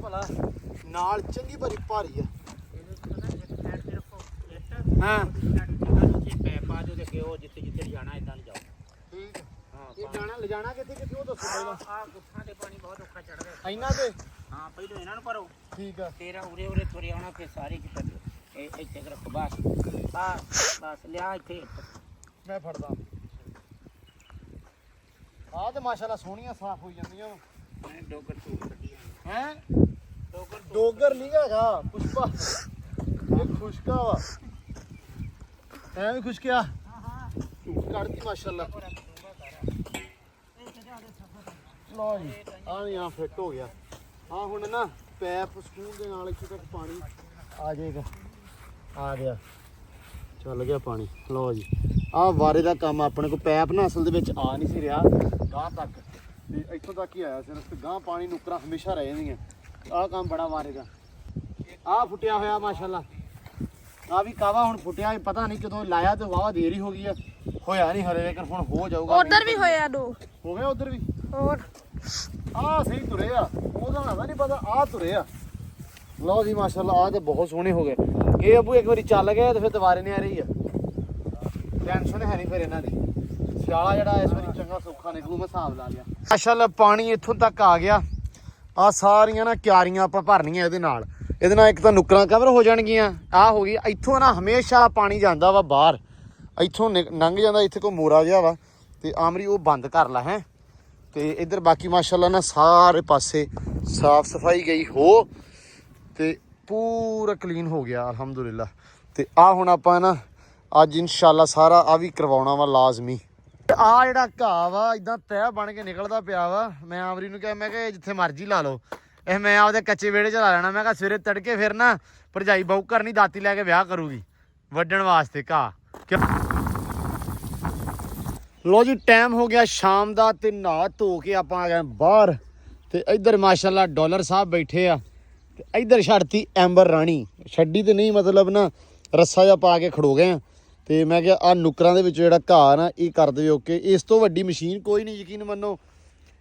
ਭਲਾ ਨਾਲ ਚੰਗੀ ਭਰੀ ਭਾਰੀ ਆ। ਹਾਂ ਠੀਕ। ਇਹ ਜਾਣਾ ਲਿਜਾਣਾ ਕਿੱਥੇ ਕਿੱਥੇ ਉਹ ਦੱਸੋ ਪਹਿਲਾਂ। ਆ ਗੁੱਠਾਂ ਤੇ ਪਾਣੀ ਬਹੁਤ ਔਖਾ ਚੜਦਾ। ਇਹਨਾਂ ਤੇ ਹਾਂ ਪਹਿਲਾਂ ਇਹਨਾਂ ਨੂੰ ਭਰੋ, ਠੀਕ ਆ। ਤੇਰਾ ਉਰੇ ਉਰੇ ਤੁਰੇ ਆਉਣਾ, ਫਿਰ ਸਾਰੇ ਕਿਤੇ ਇਹ ਇੱਥੇ ਰੱਖੋ ਬਸ। ਆ ਬਸ ਲਿਆ ਇੱਥੇ। ਮੈਂ ਫੜਦਾ। ਆਹ ਤੇ ਮਾਸ਼ਾਅੱਲਾ ਸੋਹਣੀਆਂ ਸਾਫ਼ ਹੋਈ ਜਾਂਦੀਆਂ। ਮੈਂ ਡੋਗਰ ਝੂਠ ਕੱਢੀ ਹੈ ਡੋਗਰ ਡੋਗਰ ਨਹੀਂ ਹੈਗਾ ਪੁਸ਼ਪਾ, ਇਹ ਖੁਸ਼ਕਾ ਵਾ। ਐ ਵੀ ਖੁਸ਼ਕਿਆ ਝੂਠ ਕੱਢਦੀ ਮਾਸ਼ਾਅੱਲਾ। ਲਓ ਜੀ ਆ ਵੀ ਆ ਫਿੱਟ ਹੋ ਗਿਆ। ਆ ਹੁਣ ਨਾ ਪੈਪ ਸਕੂਲ ਦੇ ਨਾਲ ਇੱਥੇ ਤੱਕ ਪਾਣੀ ਆ ਜਾਏਗਾ। ਆ ਗਿਆ, ਚੱਲ ਗਿਆ ਪਾਣੀ। ਲਓ ਜੀ ਆ ਵਾਰੇ ਦਾ ਕੰਮ ਆਪਣੇ ਕੋਲ। ਪੈਪ ਨਾ ਅਸਲ ਦੇ ਵਿੱਚ ਆ ਨਹੀਂ ਸੀ ਰਿਹਾ ਗਾਂ ਤੱਕ, ਤੇ ਇੱਥੋਂ ਤੱਕ ਹੀ ਆਇਆ ਸਿਰਫ। ਤੇ ਗਾਂ ਪਾਣੀ ਨੁਕਰਾਂ ਹਮੇਸ਼ਾ ਰਹਿ ਜਾਂਦੀਆਂ। ਆਹ ਕੰਮ ਬੜਾ ਵਾਰੇ ਦਾ। ਆਹ ਫੁੱਟਿਆ ਹੋਇਆ ਮਾਸ਼ਾਅੱਲਾ। ਆ ਵੀ ਕਾਵਾ ਹੁਣ ਫੁੱਟਿਆ, ਪਤਾ ਨਹੀਂ ਕਦੋਂ ਲਾਇਆ ਤੇ ਵਾਵਾ ਦੇਰ ਹੀ ਹੋ ਗਈ ਆ। ਹੋਇਆ ਨਹੀਂ ਹਰੇ, ਲੇਕਿਨ ਹੁਣ ਹੋ ਜਾਊਗਾ। ਉਧਰ ਵੀ ਹੋਇਆ ਦੋ। ਹੋ ਗਿਆ ਉਧਰ ਵੀ। ਹੋਰ ਆਹ ਸਹੀ ਤੁਰੇ ਆ, ਉਹਦਾ ਨਾ ਨਹੀਂ ਪਤਾ। ਆਹ ਤੁਰੇ ਆ। ਲਓ ਜੀ ਮਾਸ਼ਾਅੱਲਾ ਆਹ ਤੇ ਬਹੁਤ ਸੋਹਣੇ ਹੋ ਗਏ। ਇਹ ਅਬੂ ਇੱਕ ਵਾਰੀ ਚੱਲ ਗਏ ਤੇ ਫਿਰ ਦੁਬਾਰੇ ਨਹੀਂ ਆ ਰਹੀ ਆ। ਟੈਨਸ਼ਨ ਹੈ ਨਹੀਂ ਫਿਰ ਇਹਨਾਂ ਦੀ। ਸਿਆਲਾ ਜਿਹੜਾ ਇਸ ਵਾਰੀ ਚੰਗਾ ਸੌਖਾ ਨਿਕਲੂ, ਮੈਂ ਹਿਸਾਬ ਲਾ ਲਿਆ। ਮਾਸ਼ਾਅੱਲਾ ਪਾਣੀ ਇੱਥੋਂ ਤੱਕ ਆ ਗਿਆ। ਆ ਸਾਰੀਆਂ ਨਾ ਕਿਆਰੀਆਂ ਆਪਾਂ ਭਰਨੀਆਂ ਇਹਦੇ ਨਾਲ। ਇਹਦੇ ਨਾਲ ਇੱਕ ਤਾਂ ਨੁਕਰਾਂ ਕਵਰ ਹੋ ਜਾਣਗੀਆਂ। ਆਹ ਹੋ ਗਈ। ਇੱਥੋਂ ਨਾ ਹਮੇਸ਼ਾ ਪਾਣੀ ਜਾਂਦਾ ਵਾ ਬਾਹਰ, ਇੱਥੋਂ ਲੰਘ ਜਾਂਦਾ। ਇੱਥੇ ਕੋਈ ਮੋਰਾ ਜਿਹਾ ਵਾ ਤੇ ਆਮਰੀ ਉਹ ਬੰਦ ਕਰ ਲਾ ਹੈ। ਤੇ ਇੱਧਰ ਬਾਕੀ ਮਾਸ਼ਾਅੱਲਾ ਨਾ ਸਾਰੇ ਪਾਸੇ ਸਾਫ ਸਫਾਈ ਗਈ ਹੋ ਤੇ ਪੂਰਾ ਕਲੀਨ ਹੋ ਗਿਆ ਅਲਹਮਦੁਲਿਲਾ। ਤੇ ਆ ਹੁਣ ਆਪਾਂ ਨਾ ਅੱਜ ਇਨਸ਼ਾਅੱਲਾ ਸਾਰਾ ਆ ਵੀ ਕਰਵਾਉਣਾ ਵਾ ਲਾਜ਼ਮੀ। ਆ ਜਿਹੜਾ ਘਾਹ ਵਾ ਇਦਾਂ ਤਹਿ ਬਣ ਕੇ ਨਿਕਲਦਾ ਪਿਆ ਵਾ। ਮੈਂ ਆਮਰੀ ਨੂੰ ਕਿਹਾ, ਮੈਂ ਕਿਹਾ ਜਿੱਥੇ ਮਰਜ਼ੀ ਲਾ ਲਓ ਇਹ, ਮੈਂ ਆਪਦੇ ਕੱਚੇ ਵਿਹੜੇ 'ਚ ਲਾ ਲੈਣਾ। ਮੈਂ ਕਿਹਾ ਸਵੇਰੇ ਤੜਕੇ ਫਿਰ ਨਾ ਭਰਜਾਈ ਬਹੂ ਕਰਨੀ ਦਾਤੀ ਲੈ ਕੇ ਵਿਆਹ ਕਰੂਗੀ ਵੱਢਣ ਵਾਸਤੇ ਘਾਹ। ਲੋ ਜੀ ਟਾਈਮ ਹੋ ਗਿਆ ਸ਼ਾਮ ਦਾ ਤੇ ਨਹਾ ਧੋ ਕੇ ਆਪਾਂ ਆ ਗਏ ਬਾਹਰ ਤੇ ਇੱਧਰ ਮਾਸ਼ਾਅੱਲਾ ਡਾਲਰ ਸਾਹਿਬ ਬੈਠੇ ਆ ਤੇ ਇੱਧਰ ਛੱਡਤੀ ਐਂਬਰ ਰਾਣੀ ਛੱਡੀ ਤੇ ਨਹੀਂ ਮਤਲਬ ਨਾ ਰੱਸਾ ਜਿਹਾ ਪਾ ਕੇ ਖੜੋ ਗਏ ਆ ਤੇ ਮੈਂ ਕਿਹਾ ਆ ਨੁਕਰਾਂ ਦੇ ਵਿੱਚ ਜਿਹੜਾ ਘਾਹ ਨਾ ਇਹ ਕਰ ਦਿਓ ਓਕੇ ਇਸ ਤੋਂ ਵੱਡੀ ਮਸ਼ੀਨ ਕੋਈ ਨਹੀਂ ਯਕੀਨ ਮੰਨੋ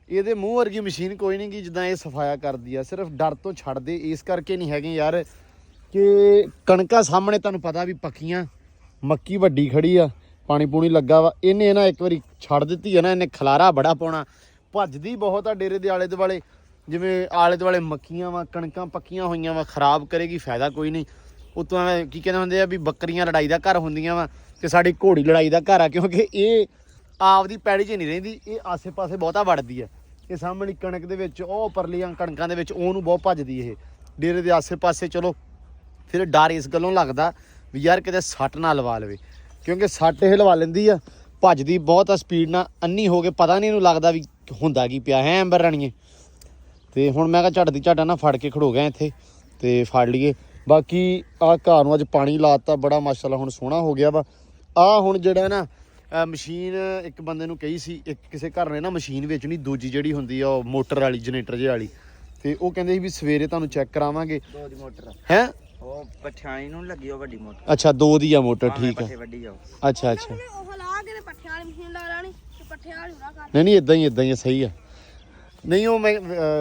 ਇਹਦੇ ਮੂੰਹ ਵਰਗੀ ਮਸ਼ੀਨ ਕੋਈ ਨਹੀਂ ਗੀ ਜਿੱਦਾਂ ਇਹ ਸਫਾਇਆ ਕਰਦੀ ਆ ਸਿਰਫ ਡਰ ਤੋਂ ਛੱਡਦੇ ਇਸ ਕਰਕੇ ਨਹੀਂ ਹੈਗੇ ਯਾਰ ਕਿ ਕਣਕਾਂ ਸਾਹਮਣੇ ਤੁਹਾਨੂੰ ਪਤਾ ਵੀ ਪੱਕੀਆਂ ਮੱਕੀ ਵੱਡੀ ਖੜੀ ਆ ਪਾਣੀ ਪੂਣੀ ਲੱਗਾ ਵਾ ਇਹਨੇ ਨਾ ਇੱਕ ਵਾਰੀ ਛੱਡ ਦਿੱਤੀ ਹੈ ਨਾ ਇਹਨੇ ਖਲਾਰਾ ਬੜਾ ਪਾਉਣਾ ਭੱਜਦੀ ਬਹੁਤ ਆ ਡੇਰੇ ਦੇ ਆਲੇ ਦੁਆਲੇ ਜਿਵੇਂ ਆਲੇ ਦੁਆਲੇ ਮੱਕੀਆਂ ਵਾ ਕਣਕਾਂ ਪੱਕੀਆਂ ਹੋਈਆਂ ਵਾ ਖਰਾਬ ਕਰੇਗੀ ਫਾਇਦਾ ਕੋਈ ਨਹੀਂ ਉਤੋਂ ਐਵੇਂ ਕੀ ਕਹਿੰਦੇ ਹੁੰਦੇ ਆ ਵੀ ਬੱਕਰੀਆਂ ਲੜਾਈ ਦਾ ਘਰ ਹੁੰਦੀਆਂ ਵਾ ਤੇ ਸਾਡੀ ਘੋੜੀ ਲੜਾਈ ਦਾ ਘਰ ਆ ਕਿਉਂਕਿ ਇਹ ਆਪਦੀ ਪੈੜੀ 'ਚ ਨਹੀਂ ਰਹਿੰਦੀ ਇਹ ਆਸੇ-ਪਾਸੇ ਬਹੁਤਾ ਵੜਦੀ ਆ ਇਹ ਸਾਹਮਣੇ ਕਣਕ ਦੇ ਵਿੱਚ ਉਹ ਪਰਲੀਆਂ ਕਣਕਾਂ ਦੇ ਵਿੱਚ ਉਹਨੂੰ ਬਹੁਤ ਭੱਜਦੀ ਇਹ ਡੇਰੇ ਦੇ ਆਸੇ-ਪਾਸੇ ਚਲੋ ਫਿਰ ਡਰ ਇਸ ਗੱਲੋਂ ਲੱਗਦਾ ਵੀ ਯਾਰ ਕਿਤੇ ਸੱਟ ਨਾ ਲਵਾ ਲਵੇ ਕਿਉਂਕਿ ਸੱਟ ਇਹ ਲਵਾ ਲੈਂਦੀ ਆ ਭੱਜਦੀ ਬਹੁਤ ਆ ਸਪੀਡ ਨਾਲ ਅੰਨੀ ਹੋ ਕੇ ਪਤਾ ਨਹੀਂ ਇਹਨੂੰ ਲੱਗਦਾ ਵੀ ਹੁੰਦਾ ਕੀ ਪਿਆ ਹੈ ਐਂਬਰ ਰਾਣੀਏ ਤੇ ਹੁਣ ਮੈਂ ਕਿਹਾ ਝੱਟ ਦੀ ਝੱਟਾ ਨਾ ਫੜ ਕੇ ਖੜੋ ਗਿਆ ਇੱਥੇ ਤੇ ਫੜ ਲਈਏ ਬਾਕੀ ਆਹ ਘਾਹ ਨੂੰ ਅੱਜ ਪਾਣੀ ਲਾਤਾ ਬੜਾ ਮਾਸ਼ਾਅੱਲਾ ਹੁਣ ਸੋਹਣਾ ਹੋ ਗਿਆ ਵਾ ਆਹ ਹੁਣ ਜਿਹੜਾ ਨਾ ਮਸ਼ੀਨ ਇੱਕ ਬੰਦੇ ਨੂੰ ਕਹੀ ਸੀ ਇੱਕ ਕਿਸੇ ਘਰ ਨੇ ਨਾ ਮਸ਼ੀਨ ਵੇਚਣੀ ਦੂਜੀ ਜਿਹੜੀ ਹੁੰਦੀ ਆ ਉਹ ਮੋਟਰ ਵਾਲੀ ਜਨਰੇਟਰ ਜਿਹੀ ਵਾਲੀ ਤੇ ਉਹ ਕਹਿੰਦੇ ਸੀ ਵੀ ਸਵੇਰੇ ਤੁਹਾਨੂੰ ਚੈੱਕ ਕਰਾਵਾਂਗੇ ਦੋ ਦੀ ਮੋਟਰ ਹੈ ਉਹ ਪਠਿਆਣੀ ਨੂੰ ਲੱਗੀ ਉਹ ਵੱਡੀ ਮੋਟਰ ਅੱਛਾ ਦੋ ਦੀ ਆ ਮੋਟਰ ਠੀਕ ਆ ਵੱਡੀ ਜਾਓ ਅੱਛਾ ਅੱਛਾ ਉਹ ਲਾ ਕੇ ਤੇ ਪੱਠਿਆਂ ਵਾਲੀ ਮਸ਼ੀਨ ਲਾ ਲੈਣੀ ਤੇ ਪੱਠਿਆਂ ਵਾਲੀ ਨਾ ਕਰ ਨਹੀਂ ਇਦਾਂ ਹੀ ਆ ਸਹੀ ਆ ਨਹੀਂ ਉਹ ਮੈਂ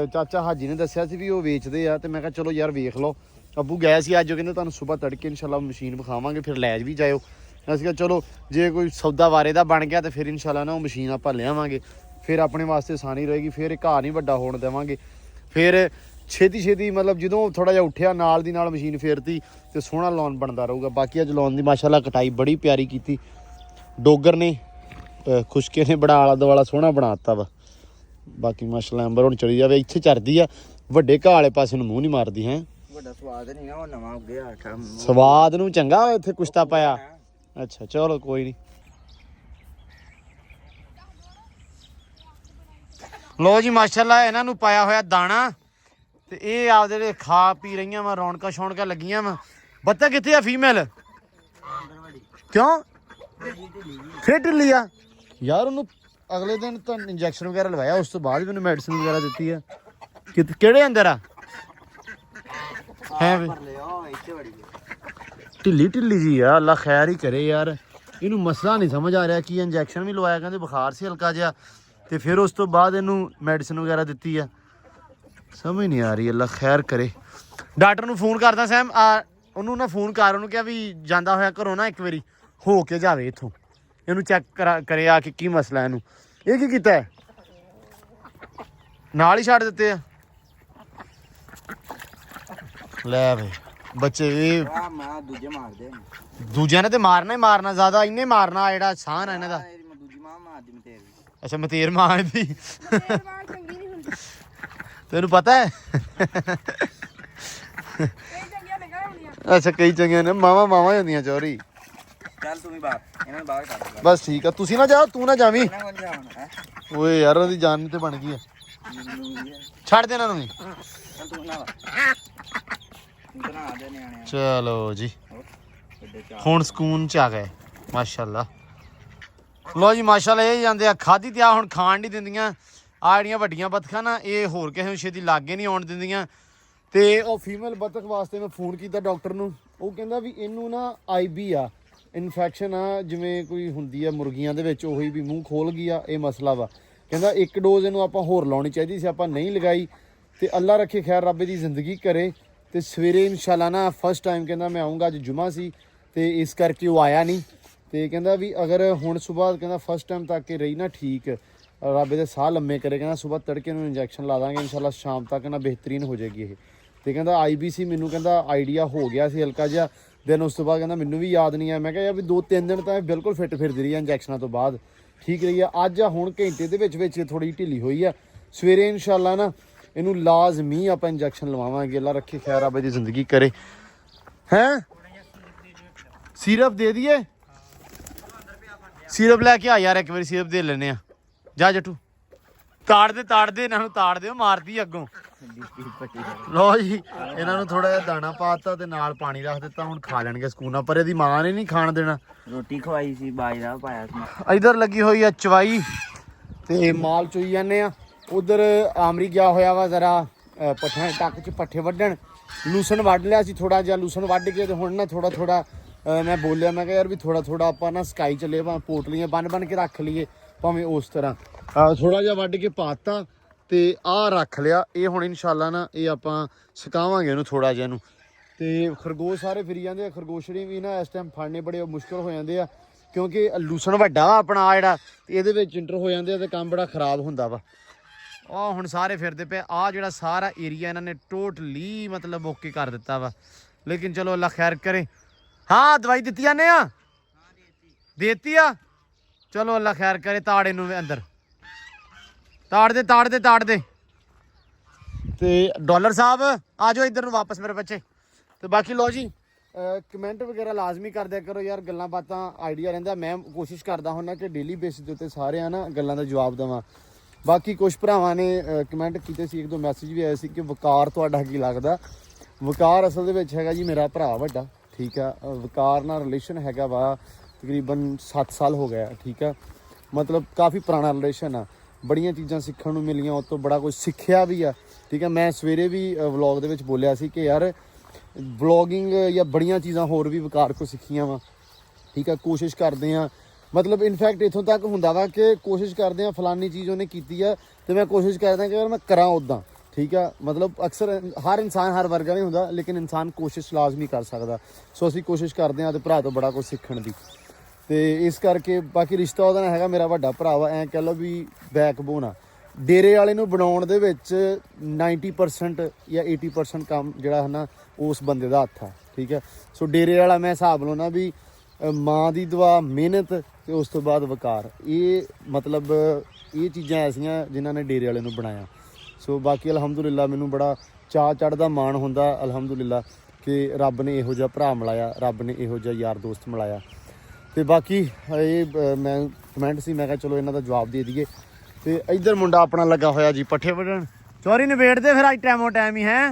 ਚਾਚਾ ਹਾਜੀ ਨੇ ਦੱਸਿਆ ਸੀ ਵੀ ਉਹ ਵੇਚਦੇ ਆ ਤੇ ਮੈਂ ਕਿਹਾ ਚਲੋ ਯਾਰ ਵੇਖ ਲਓ ਅੱਬੂ ਗਏ ਸੀ ਅੱਜ ਉਹ ਕਹਿੰਦੇ ਤੁਹਾਨੂੰ ਸਵੇਰ ਤੜਕੇ ਇਨਸ਼ਾਅੱਲਾ ਮਸ਼ੀਨ ਵਿਖਾਵਾਂਗੇ ਫਿਰ ਲੈ ਵੀ ਜਾਇਓ ਅਸੀਂ ਕਿਹਾ ਚਲੋ ਜੇ ਕੋਈ ਸੌਦਾ ਵਾਰੇ ਦਾ ਬਣ ਗਿਆ ਤੇ ਫਿਰ ਇਨਸ਼ਾਅੱਲਾ ਨਾ ਉਹ ਮਸ਼ੀਨ ਆਪਾਂ ਲਿਆਵਾਂਗੇ ਫਿਰ ਆਪਣੇ ਵਾਸਤੇ ਆਸਾਨੀ ਰਹੇਗੀ ਫਿਰ ਇਹ ਘਾਹ ਨਹੀਂ ਵੱਡਾ ਹੋਣ ਦੇਵਾਂਗੇ ਫਿਰ ਛੇਤੀ ਮਤਲਬ ਜਦੋਂ ਥੋੜਾ ਜਿਹਾ ਉੱਠਿਆ ਨਾਲ ਦੀ ਨਾਲ ਮਸ਼ੀਨ ਫੇਰਤੀ ਤੇ ਸੋਹਣਾ ਲਾਉਣ ਬਣਦਾ ਰਹੂਗਾ ਬਾਕੀ ਅੱਜ ਲਾਉਣ ਦੀ ਮਾਸ਼ਾਅੱਲਾ ਕਟਾਈ ਬੜੀ ਪਿਆਰੀ ਕੀਤੀ ਡੋਗਰ ਨੇ ਖੁਸ਼ਕੇ ਨੇ ਬੜਾ ਆਲਾ ਦੁਆਲਾ ਸੋਹਣਾ ਬਣਾਤਾ ਵਾ ਬਾਕੀ ਮਾਸ਼ਾਅੱਲਾ ਐਂਬਰ ਹੁਣ ਚਲੀ ਜਾਵੇ ਇੱਥੇ ਚਰਦੀ ਆ ਵੱਡੇ ਘਾਹ ਵਾਲੇ ਪਾਸੇ ਨੂੰ ਮੂੰਹ ਨਹੀਂ ਮਾਰਦੀ ਹੈ ਵੱਡਾ ਸਵਾਦ ਨਹੀਂ ਉਹ ਨਵਾਂ ਉੱਗਿਆ ਸਵਾਦ ਨੂੰ ਚੰਗਾ ਇੱਥੇ ਕੁਸ਼ਤਾ ਪਾਇਆ ਅੱਛਾ ਚਲੋ ਕੋਈ ਨਹੀਂ ਲੋ ਜੀ ਮਾਸ਼ਾਅੱਲਾ ਇਹਨਾਂ ਨੂੰ ਪਾਇਆ ਹੋਇਆ ਦਾਣਾ ਤੇ ਇਹ ਆਪਦੇ ਜਿਹੜੇ ਖਾ ਪੀ ਰਹੀਆਂ ਵਾ ਰੌਣਕਾਂ ਸ਼ੌਣਕਾਂ ਲੱਗੀਆਂ ਵਾ ਬੱਤਖ ਕਿੱਥੇ ਆ ਫੀਮੇਲ ਕਿਉਂ ਫਿਰ ਢਿੱਲੀ ਆ ਯਾਰ ਉਹਨੂੰ ਅਗਲੇ ਦਿਨ ਤਾਂ ਇੰਜੈਕਸ਼ਨ ਵਗੈਰਾ ਲਵਾਇਆ ਉਸ ਤੋਂ ਬਾਅਦ ਵੀ ਉਹਨੂੰ ਮੈਡੀਸਿਨ ਵਗੈਰਾ ਦਿੱਤੀ ਆ ਕਿਹੜੇ ਅੰਦਰ ਆ ਹੈ ਵੀ ਢਿੱਲੀ ਜੀ ਆ ਅੱਲਾ ਖੈਰ ਹੀ ਕਰੇ ਯਾਰ ਇਹਨੂੰ ਮਸਲਾ ਨਹੀਂ ਸਮਝ ਆ ਰਿਹਾ ਕਿ ਇੰਜੈਕਸ਼ਨ ਵੀ ਲਵਾਇਆ ਕਹਿੰਦੇ ਬੁਖਾਰ ਸੀ ਹਲਕਾ ਜਿਹਾ ਤੇ ਫਿਰ ਉਸ ਤੋਂ ਬਾਅਦ ਇਹਨੂੰ ਮੈਡੀਸਿਨ ਵਗੈਰਾ ਦਿੱਤੀ ਆ ਸਮਝ ਨਹੀਂ ਆ ਰਹੀ ਅੱਲਾ ਖੈਰ ਕਰੇ ਡਾਕਟਰ ਨੂੰ ਫੋਨ ਕਰਦਾ ਸੈਮ ਉਹਨੂੰ ਨਾ ਫੋਨ ਕਰ ਉਹਨੂੰ ਕਿਹਾ ਵੀ ਜਾਂਦਾ ਹੋਇਆ ਘਰੋਂ ਨਾ ਇੱਕ ਵਾਰੀ ਹੋ ਕੇ ਜਾਵੇ ਇੱਥੋਂ ਇਹਨੂੰ ਚੈੱਕ ਕਰੇ ਆ ਕਿ ਕੀ ਮਸਲਾ ਇਹਨੂੰ ਇਹ ਕੀ ਕੀਤਾ ਹੈ ਨਾਲ ਹੀ ਛੱਡ ਦਿੱਤੇ ਆ ਲੈ ਬਈ ਬੱਚੇ ਇਹ ਮੈਂ ਦੂਜੇ ਮਾਰਦੇ ਦੂਜਿਆਂ ਨੇ ਤੇ ਮਾਰਨਾ ਹੀ ਮਾਰਨਾ ਜ਼ਿਆਦਾ ਇਹਨੇ ਮਾਰਨਾ ਜਿਹੜਾ ਸਾਹ ਨਾ ਇਹਨਾਂ ਦਾ ਦੂਜੀ ਮਾਂ ਮਾਰਦੀ ਮਤੇਰ ਅੱਛਾ ਮਤੇਰ ਮਾਰਦੀ ਚੰਗੀ ਨਹੀਂ ਹੁੰਦੀ ਤੈਨੂੰ ਪਤਾ ਹੈ ਕਈ ਚੰਗੀਆਂ ਨਿਕਲ ਆਉਂਦੀਆਂ ਅੱਛਾ ਕਈ ਚੰਗੀਆਂ ਨੇ ਮਾਵਾਂ ਹੀ ਹੁੰਦੀਆਂ ਚੋਰੀ ਚੱਲ ਤੂੰ ਵੀ ਬਾਹਰ ਇਹਨਾਂ ਨੂੰ ਬਾਹਰ ਕੱਢ ਦੇ ਬਸ ਠੀਕ ਆ ਤੁਸੀਂ ਨਾ ਜਾਓ ਤੂੰ ਨਾ ਜਾਵੀਂ ਇਹਨਾਂ ਕੋਲ ਜਾਣਾ ਹੈ ਓਏ ਯਾਰ ਉਹਦੀ ਜਾਨ ਤੇ ਬਣ ਗਈ ਆ ਛੱਡ ਦੇ ਇਹਨਾਂ ਨੂੰ ਵੀ ਚੱਲ ਤੂੰ ਨਾ ਬਣਾ ਦੇ ਨਿਆਣੇ ਚਲੋ ਜੀ ਵੱਡੇ ਚਾਹ ਹੁਣ ਸਕੂਨ ਚ ਆ ਗਏ ਮਾਸ਼ਾਅੱਲਾ ਲੋ ਜੀ ਮਾਸ਼ਾਅੱਲਾ ਇਹ ਜਾਂਦੇ ਆ ਖਾਦੀ ਤੇ ਆ ਹੁਣ ਖਾਣ ਨਹੀਂ ਦਿੰਦੀਆਂ ਆ ਜਿਹੜੀਆਂ ਵੱਡੀਆਂ ਬਤਖਾਂ ਨਾ ਇਹ ਹੋਰ ਕਿਸੇ ਨੂੰ ਛੇਤੀ ਲਾਗੇ ਨਹੀਂ ਆਉਣ ਦਿੰਦੀਆਂ ਤੇ ਉਹ ਫੀਮੇਲ ਬਤਖ ਵਾਸਤੇ ਮੈਂ ਫੋਨ ਕੀਤਾ ਡਾਕਟਰ ਨੂੰ ਉਹ ਕਹਿੰਦਾ ਵੀ ਇਹਨੂੰ ਨਾ ਆਈਬੀ ਆ ਇਨਫੈਕਸ਼ਨ ਆ ਜਿਵੇਂ ਕੋਈ ਹੁੰਦੀ ਆ ਮੁਰਗੀਆਂ ਦੇ ਵਿੱਚ ਉਹੀ ਵੀ ਮੂੰਹ ਖੋਲ ਗਈ ਆ ਇਹ ਮਸਲਾ ਵਾ ਕਹਿੰਦਾ ਇੱਕ ਡੋਜ਼ ਇਹਨੂੰ ਆਪਾਂ ਹੋਰ ਲਾਉਣੀ ਚਾਹੀਦੀ ਸੀ ਆਪਾਂ ਨਹੀਂ ਲਗਾਈ ਤੇ ਅੱਲਾ ਰੱਖੇ ਖੈਰ ਰੱਬ ਦੀ ਜ਼ਿੰਦਗੀ ਕਰੇ ਤੇ ਸਵੇਰੇ ਇਨਸ਼ਾਅੱਲਾ ਨਾ ਫਸਟ ਟਾਈਮ ਕਹਿੰਦਾ ਮੈਂ ਆਉਂਗਾ ਅੱਜ ਜੁਮਾ ਸੀ ਤੇ ਇਸ ਕਰਕੇ ਉਹ ਆਇਆ ਨਹੀਂ ਤੇ ਕਹਿੰਦਾ ਵੀ ਅਗਰ ਹੁਣ ਸਵੇਰ ਕਹਿੰਦਾ ਫਸਟ ਟਾਈਮ ਤੱਕ ਰਹੀ ਨਾ ਠੀਕ ਰੱਬ ਦੇ ਸਾਹ ਲੰਮੇ ਕਰੇ ਕਹਿੰਦਾ ਸਵੇਰ ਤੜਕੇ ਨੂੰ ਇੰਜੈਕਸ਼ਨ ਲਾ ਦਾਂਗੇ ਇਨਸ਼ਾਅੱਲਾ ਸ਼ਾਮ ਤੱਕ ਨਾ ਬਿਹਤਰੀਨ ਹੋ ਜਾਏਗੀ ਇਹ ਤੇ ਕਹਿੰਦਾ ਆਈਬੀਸੀ ਮੈਨੂੰ ਕਹਿੰਦਾ ਆਈਡੀਆ ਹੋ ਗਿਆ ਸੀ ਹਲਕਾ ਜਿਹਾ ਦਿਨ ਉਸ ਤੋਂ ਬਾਅਦ ਕਹਿੰਦਾ ਮੈਨੂੰ ਵੀ ਯਾਦ ਨਹੀਂ ਆ ਮੈਂ ਕਿਹਾ ਯਾਰ ਵੀ 2-3 ਦਿਨ ਤਾਂ ਬਿਲਕੁਲ ਫਿੱਟ ਫਿਰਦੀ ਰਹੀ ਆ ਇੰਜੈਕਸ਼ਨਾਂ ਤੋਂ ਬਾਅਦ ਠੀਕ ਰਹੀ ਆ ਅੱਜ ਆ ਹੁਣ ਘੰਟੇ ਦੇ ਵਿੱਚ ਥੋੜੀ ਢਿੱਲੀ ਹੋਈ ਆ ਸਵੇਰੇ ਇਨਸ਼ਾਅੱਲਾ ਨਾ ਇਹਨੂੰ ਲਾਜ਼ਮੀ ਆਪਾਂ ਇੰਜੈਕਸ਼ਨ ਲਵਾਵਾਂਗੇ ਅੱਲਾ ਰੱਖੇ ਖੈਰ ਰੱਬ ਦੀ ਜ਼ਿੰਦਗੀ ਕਰੇ ਹੈ ਸਿਰਫ ਦੇ ਦਈਏ ਸਿਰਫ ਲੈ ਕੇ ਆ ਯਾਰ ਇੱਕ ਵਾਰੀ ਸਿਰਫ ਦੇ ਲੈਨੇ ਆ ਜਾ ਜੱਟੂ ਤਾੜ ਦੇ ਇਹਨਾਂ ਨੂੰ ਤਾੜ ਦਿਓ ਮਾਰਦੀ ਅੱਗੋਂ ਲੋ ਜੀ ਇਹਨਾਂ ਨੂੰ ਥੋੜਾ ਜਿਹਾ ਦਾਣਾ ਪਾਤਾ ਤੇ ਨਾਲ ਪਾਣੀ ਰੱਖ ਦਿੱਤਾ, ਹੁਣ ਖਾ ਲੈਣਗੇ ਸਕੂਨ ਨਾਲ। ਪਰ ਇਹਦੀ ਮਾਂ ਨੇ ਨਹੀਂ ਖਾਣ ਦੇਣਾ। ਰੋਟੀ ਖਵਾਈ ਸੀ, ਬਾਜਰਾ ਪਾਇਆ ਸੀ। ਇਧਰ ਲੱਗੀ ਹੋਈ ਆ ਚਵਾਈ ਤੇ ਮਾਲ ਚੋਈ ਜਾਂਦੇ ਆ। ਉਧਰ ਆਮਰੀ ਗਿਆ ਹੋਇਆ ਵਾ ਜ਼ਰਾ ਪੱਠਿਆਂ ਟੱਕ 'ਚ ਪੱਠੇ ਵੱਢਣ। ਲੂਸਣ ਵੱਢ ਲਿਆ ਸੀ ਥੋੜਾ ਜਿਹਾ, ਲੂਸਣ ਵੱਢ ਕੇ ਤੇ ਹੁਣ ਨਾ ਥੋੜਾ ਮੈਂ ਬੋਲਿਆ, ਮੈਂ ਕਿਹਾ ਯਾਰ ਵੀ ਥੋੜਾ ਆਪਾਂ ਨਾ ਸਕਾਈ ਚੱਲੇ, ਭਾਵੇਂ ਪੋਟਲੀਆਂ ਬੰਨ ਕੇ ਰੱਖ ਲਈਏ, ਭਾਵੇਂ ਉਸ ਤਰ੍ਹਾਂ ਥੋੜਾ ਜਿਹਾ ਵੱਢ ਕੇ ਪਾਤਾ ਤੇ ਆਹ ਰੱਖ ਲਿਆ। ਇਹ ਹੁਣ ਇਨਸ਼ਾਅੱਲਾ ਨਾ ਇਹ ਆਪਾਂ ਸੁਕਾਵਾਂਗੇ ਇਹਨੂੰ ਥੋੜਾ ਜਿਹਾ ਨੂੰ। ਤੇ ਖਰਗੋਸ਼ ਸਾਰੇ ਫਿਰੀ ਜਾਂਦੇ ਆ। ਖਰਗੋਸ਼ੜੀ ਵੀ ਨਾ ਇਸ ਟਾਈਮ ਫੜਨੇ ਬੜੇ ਮੁਸ਼ਕਲ ਹੋ ਜਾਂਦੇ ਆ, ਕਿਉਂਕਿ ਲੂਸਣ ਵੱਡਾ ਵਾ ਆਪਣਾ ਆ ਜਿਹੜਾ, ਤੇ ਇਹਦੇ ਵਿੱਚ ਇੰਟਰ ਹੋ ਜਾਂਦੇ ਆ ਤੇ ਕੰਮ ਬੜਾ ਖਰਾਬ ਹੁੰਦਾ ਵਾ। ਆਹ ਹੁਣ ਸਾਰੇ ਫਿਰਦੇ ਪਏ। ਆਹ ਜਿਹੜਾ ਸਾਰਾ ਏਰੀਆ ਇਹਨਾਂ ਨੇ ਟੋਟਲੀ ਮਤਲਬ ਓਕੇ ਕਰ ਦਿੱਤਾ ਵਾ। ਲੇਕਿਨ ਚਲੋ ਅੱਲਾ ਖੈਰ ਕਰੇ। ਹਾਂ ਦਵਾਈ ਦਿੱਤੀ ਜਾਂਦੇ ਆ, ਦੇਤੀ ਆ, ਚਲੋ ਅੱਲਾ ਖੈਰ ਕਰੇ। ਤਾੜ ਇਹਨੂੰ ਅੰਦਰ, ਤਾੜ ਦੇ। ਤੇ ਡਾਲਰ ਸਾਹਿਬ ਆ ਜਾਓ ਇੱਧਰ ਨੂੰ ਵਾਪਸ ਮੇਰੇ ਬੱਚੇ। ਤੇ ਬਾਕੀ ਲੋ ਜੀ ਕਮੈਂਟ ਵਗੈਰਾ ਲਾਜ਼ਮੀ ਕਰ ਦਿਆ ਕਰੋ ਯਾਰ, ਗੱਲਾਂ ਬਾਤਾਂ ਆਈਡੀਆ ਰਹਿੰਦਾ। ਮੈਂ ਕੋਸ਼ਿਸ਼ ਕਰਦਾ ਹੁੰਦਾ ਕਿ ਡੇਲੀ ਬੇਸਿਸ ਦੇ ਉੱਤੇ ਸਾਰਿਆਂ ਨਾ ਗੱਲਾਂ ਦਾ ਜਵਾਬ ਦੇਵਾਂ। ਬਾਕੀ ਕੁਛ ਭਰਾਵਾਂ ਨੇ ਕਮੈਂਟ ਕੀਤੇ ਸੀ, 1-2 ਮੈਸੇਜ ਵੀ ਆਏ ਸੀ ਕਿ ਵਕਾਰ ਤੁਹਾਡਾ ਕੀ ਲੱਗਦਾ। ਵਕਾਰ ਅਸਲ ਦੇ ਵਿੱਚ ਹੈਗਾ ਜੀ ਮੇਰਾ ਭਰਾ ਵੱਡਾ, ਠੀਕ ਆ। ਵਕਾਰ ਨਾਲ ਰਿਲੇਸ਼ਨ ਹੈਗਾ ਵਾ ਤਕਰੀਬਨ 7 ਸਾਲ ਹੋ ਗਿਆ, ਠੀਕ ਆ। ਮਤਲਬ ਕਾਫੀ ਪੁਰਾਣਾ ਰਿਲੇਸ਼ਨ ਆ। ਬੜੀਆਂ ਚੀਜ਼ਾਂ ਸਿੱਖਣ ਨੂੰ ਮਿਲੀਆਂ, ਉਹ ਤੋਂ ਬੜਾ ਕੁਝ ਸਿੱਖਿਆ ਵੀ ਆ, ਠੀਕ ਆ। ਮੈਂ ਸਵੇਰੇ ਵੀ ਵਲੌਗ ਦੇ ਵਿੱਚ ਬੋਲਿਆ ਸੀ ਕਿ ਯਾਰ ਵਲੌਗਿੰਗ ਜਾਂ ਬੜੀਆਂ ਚੀਜ਼ਾਂ ਹੋਰ ਵੀ ਵਕਾਰ ਕੋ ਸਿੱਖੀਆਂ ਵਾ, ਠੀਕ ਆ। ਕੋਸ਼ਿਸ਼ ਕਰਦੇ ਆ, ਮਤਲਬ ਇਨਫੈਕਟ ਇੱਥੋਂ ਤੱਕ ਹੁੰਦਾ ਵਾ ਕਿ ਕੋਸ਼ਿਸ਼ ਕਰਦੇ ਆ ਫਲਾਨੀ ਚੀਜ਼ ਉਹਨੇ ਕੀਤੀ ਆ ਤੇ ਮੈਂ ਕੋਸ਼ਿਸ਼ ਕਰਦਾ ਕਿ ਯਾਰ ਮੈਂ ਕਰਾਂ ਉੱਦਾਂ, ਠੀਕ ਆ। ਮਤਲਬ ਅਕਸਰ ਹਰ ਇਨਸਾਨ ਹਰ ਵਰਗਾ ਨਹੀਂ ਹੁੰਦਾ, ਲੇਕਿਨ ਇਨਸਾਨ ਕੋਸ਼ਿਸ਼ ਲਾਜ਼ਮੀ ਕਰ ਸਕਦਾ। ਸੋ ਅਸੀਂ ਕੋਸ਼ਿਸ਼ ਕਰਦੇ ਹਾਂ ਤੇ ਭਰਾ ਤੋਂ ਬੜਾ ਕੁਝ ਸਿੱਖਣ ਦੀ। ਤੇ ਇਸ ਕਰਕੇ ਬਾਕੀ ਰਿਸ਼ਤਾ ਉਹਦਾ ਨਾਲ ਹੈਗਾ, ਮੇਰਾ ਵੱਡਾ ਭਰਾ ਵਾ, ਐਂ ਕਹਿ ਲਓ ਵੀ ਬੈਕਬੋਨ ਆ। ਡੇਰੇ ਵਾਲੇ ਨੂੰ ਬਣਾਉਣ ਦੇ ਵਿੱਚ 90% ਜਾਂ 80% ਕੰਮ ਜਿਹੜਾ ਹੈ ਨਾ ਉਸ ਬੰਦੇ ਦਾ ਹੱਥ ਆ, ਠੀਕ ਹੈ। ਸੋ ਡੇਰੇ ਵਾਲਾ ਮੈਂ ਹਿਸਾਬ ਲਾਉਣਾ ਵੀ ਮਾਂ ਦੀ ਦੁਆ, ਮਿਹਨਤ ਤੇ ਉਸ ਤੋਂ ਬਾਅਦ ਵਕਾਰ, ਇਹ ਮਤਲਬ ਇਹ ਚੀਜ਼ਾਂ ਐਸੀਆਂ ਜਿਨ੍ਹਾਂ ਨੇ ਡੇਰੇ ਵਾਲੇ ਨੂੰ ਬਣਾਇਆ। ਸੋ ਬਾਕੀ ਅਲਹਮਦੁਲਿਲਾ ਮੈਨੂੰ ਬੜਾ ਚਾਅ ਚੜ੍ਹਦਾ, ਮਾਣ ਹੁੰਦਾ ਅਲਹਮਦੁਲਿਲਾ ਕਿ ਰੱਬ ਨੇ ਇਹੋ ਜਿਹਾ ਭਰਾ ਮਿਲਾਇਆ, ਰੱਬ ਨੇ ਇਹੋ ਜਿਹਾ ਯਾਰ ਦੋਸਤ ਮਿਲਾਇਆ। ਤੇ ਬਾਕੀ ਇਹ ਮੈਂ ਕਮੈਂਟ ਸੀ, ਮੈਂ ਕਿਹਾ ਚਲੋ ਇਹਨਾਂ ਦਾ ਜਵਾਬ ਦੇ ਦਈਏ। ਤੇ ਇੱਧਰ ਮੁੰਡਾ ਆਪਣਾ ਲੱਗਾ ਹੋਇਆ ਜੀ ਪੱਠੇ ਵੱਢਣ। ਚੋਰੀ ਨਿਬੇੜਦੇ ਫਿਰ ਅੱਜ ਟਾਈਮ ਹੀ ਹੈ,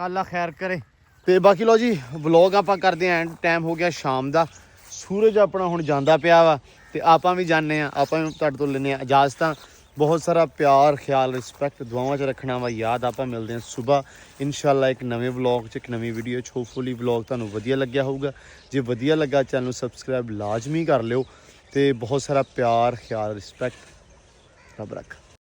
ਅੱਲਾ ਖੈਰ ਕਰੇ। ਤੇ ਬਾਕੀ ਲੋ ਜੀ ਵਲੌਗ ਆਪਾਂ ਕਰਦੇ ਆਂ, ਟਾਈਮ ਹੋ ਗਿਆ ਸ਼ਾਮ ਦਾ, ਸੂਰਜ ਆਪਣਾ ਹੁਣ ਜਾਂਦਾ ਪਿਆ ਵਾ ਤੇ ਆਪਾਂ ਵੀ ਜਾਂਦੇ ਆ। ਆਪਾਂ ਵੀ ਤੁਹਾਡੇ ਤੋਂ ਲੈਂਦੇ ਆ ਇਜਾਜ਼ਤਾਂ। ਬਹੁਤ ਸਾਰਾ ਪਿਆਰ, ਖਿਆਲ, ਰਿਸਪੈਕਟ ਦੁਆਵਾਂ 'ਚ ਰੱਖਣਾ ਵਾ ਯਾਦ। ਆਪਾਂ ਮਿਲਦੇ ਹਾਂ ਸੁਬਾ ਇਨਸ਼ਾਅੱਲਾ ਇੱਕ ਨਵੇਂ ਵਲੌਗ 'ਚ, ਇੱਕ ਨਵੀਂ ਵੀਡੀਓ 'ਚ। ਹੋਪਫੁਲੀ ਵਲੌਗ ਤੁਹਾਨੂੰ ਵਧੀਆ ਲੱਗਿਆ ਹੋਊਗਾ। ਜੇ ਵਧੀਆ ਲੱਗਾ ਚੈਨਲ ਨੂੰ ਸਬਸਕ੍ਰਾਈਬ ਲਾਜ਼ਮੀ ਕਰ ਲਿਓ। ਤੇ ਬਹੁਤ ਸਾਰਾ ਪਿਆਰ, ਖਿਆਲ, ਰਿਸਪੈਕਟ। ਰੱਬ ਰੱਖ।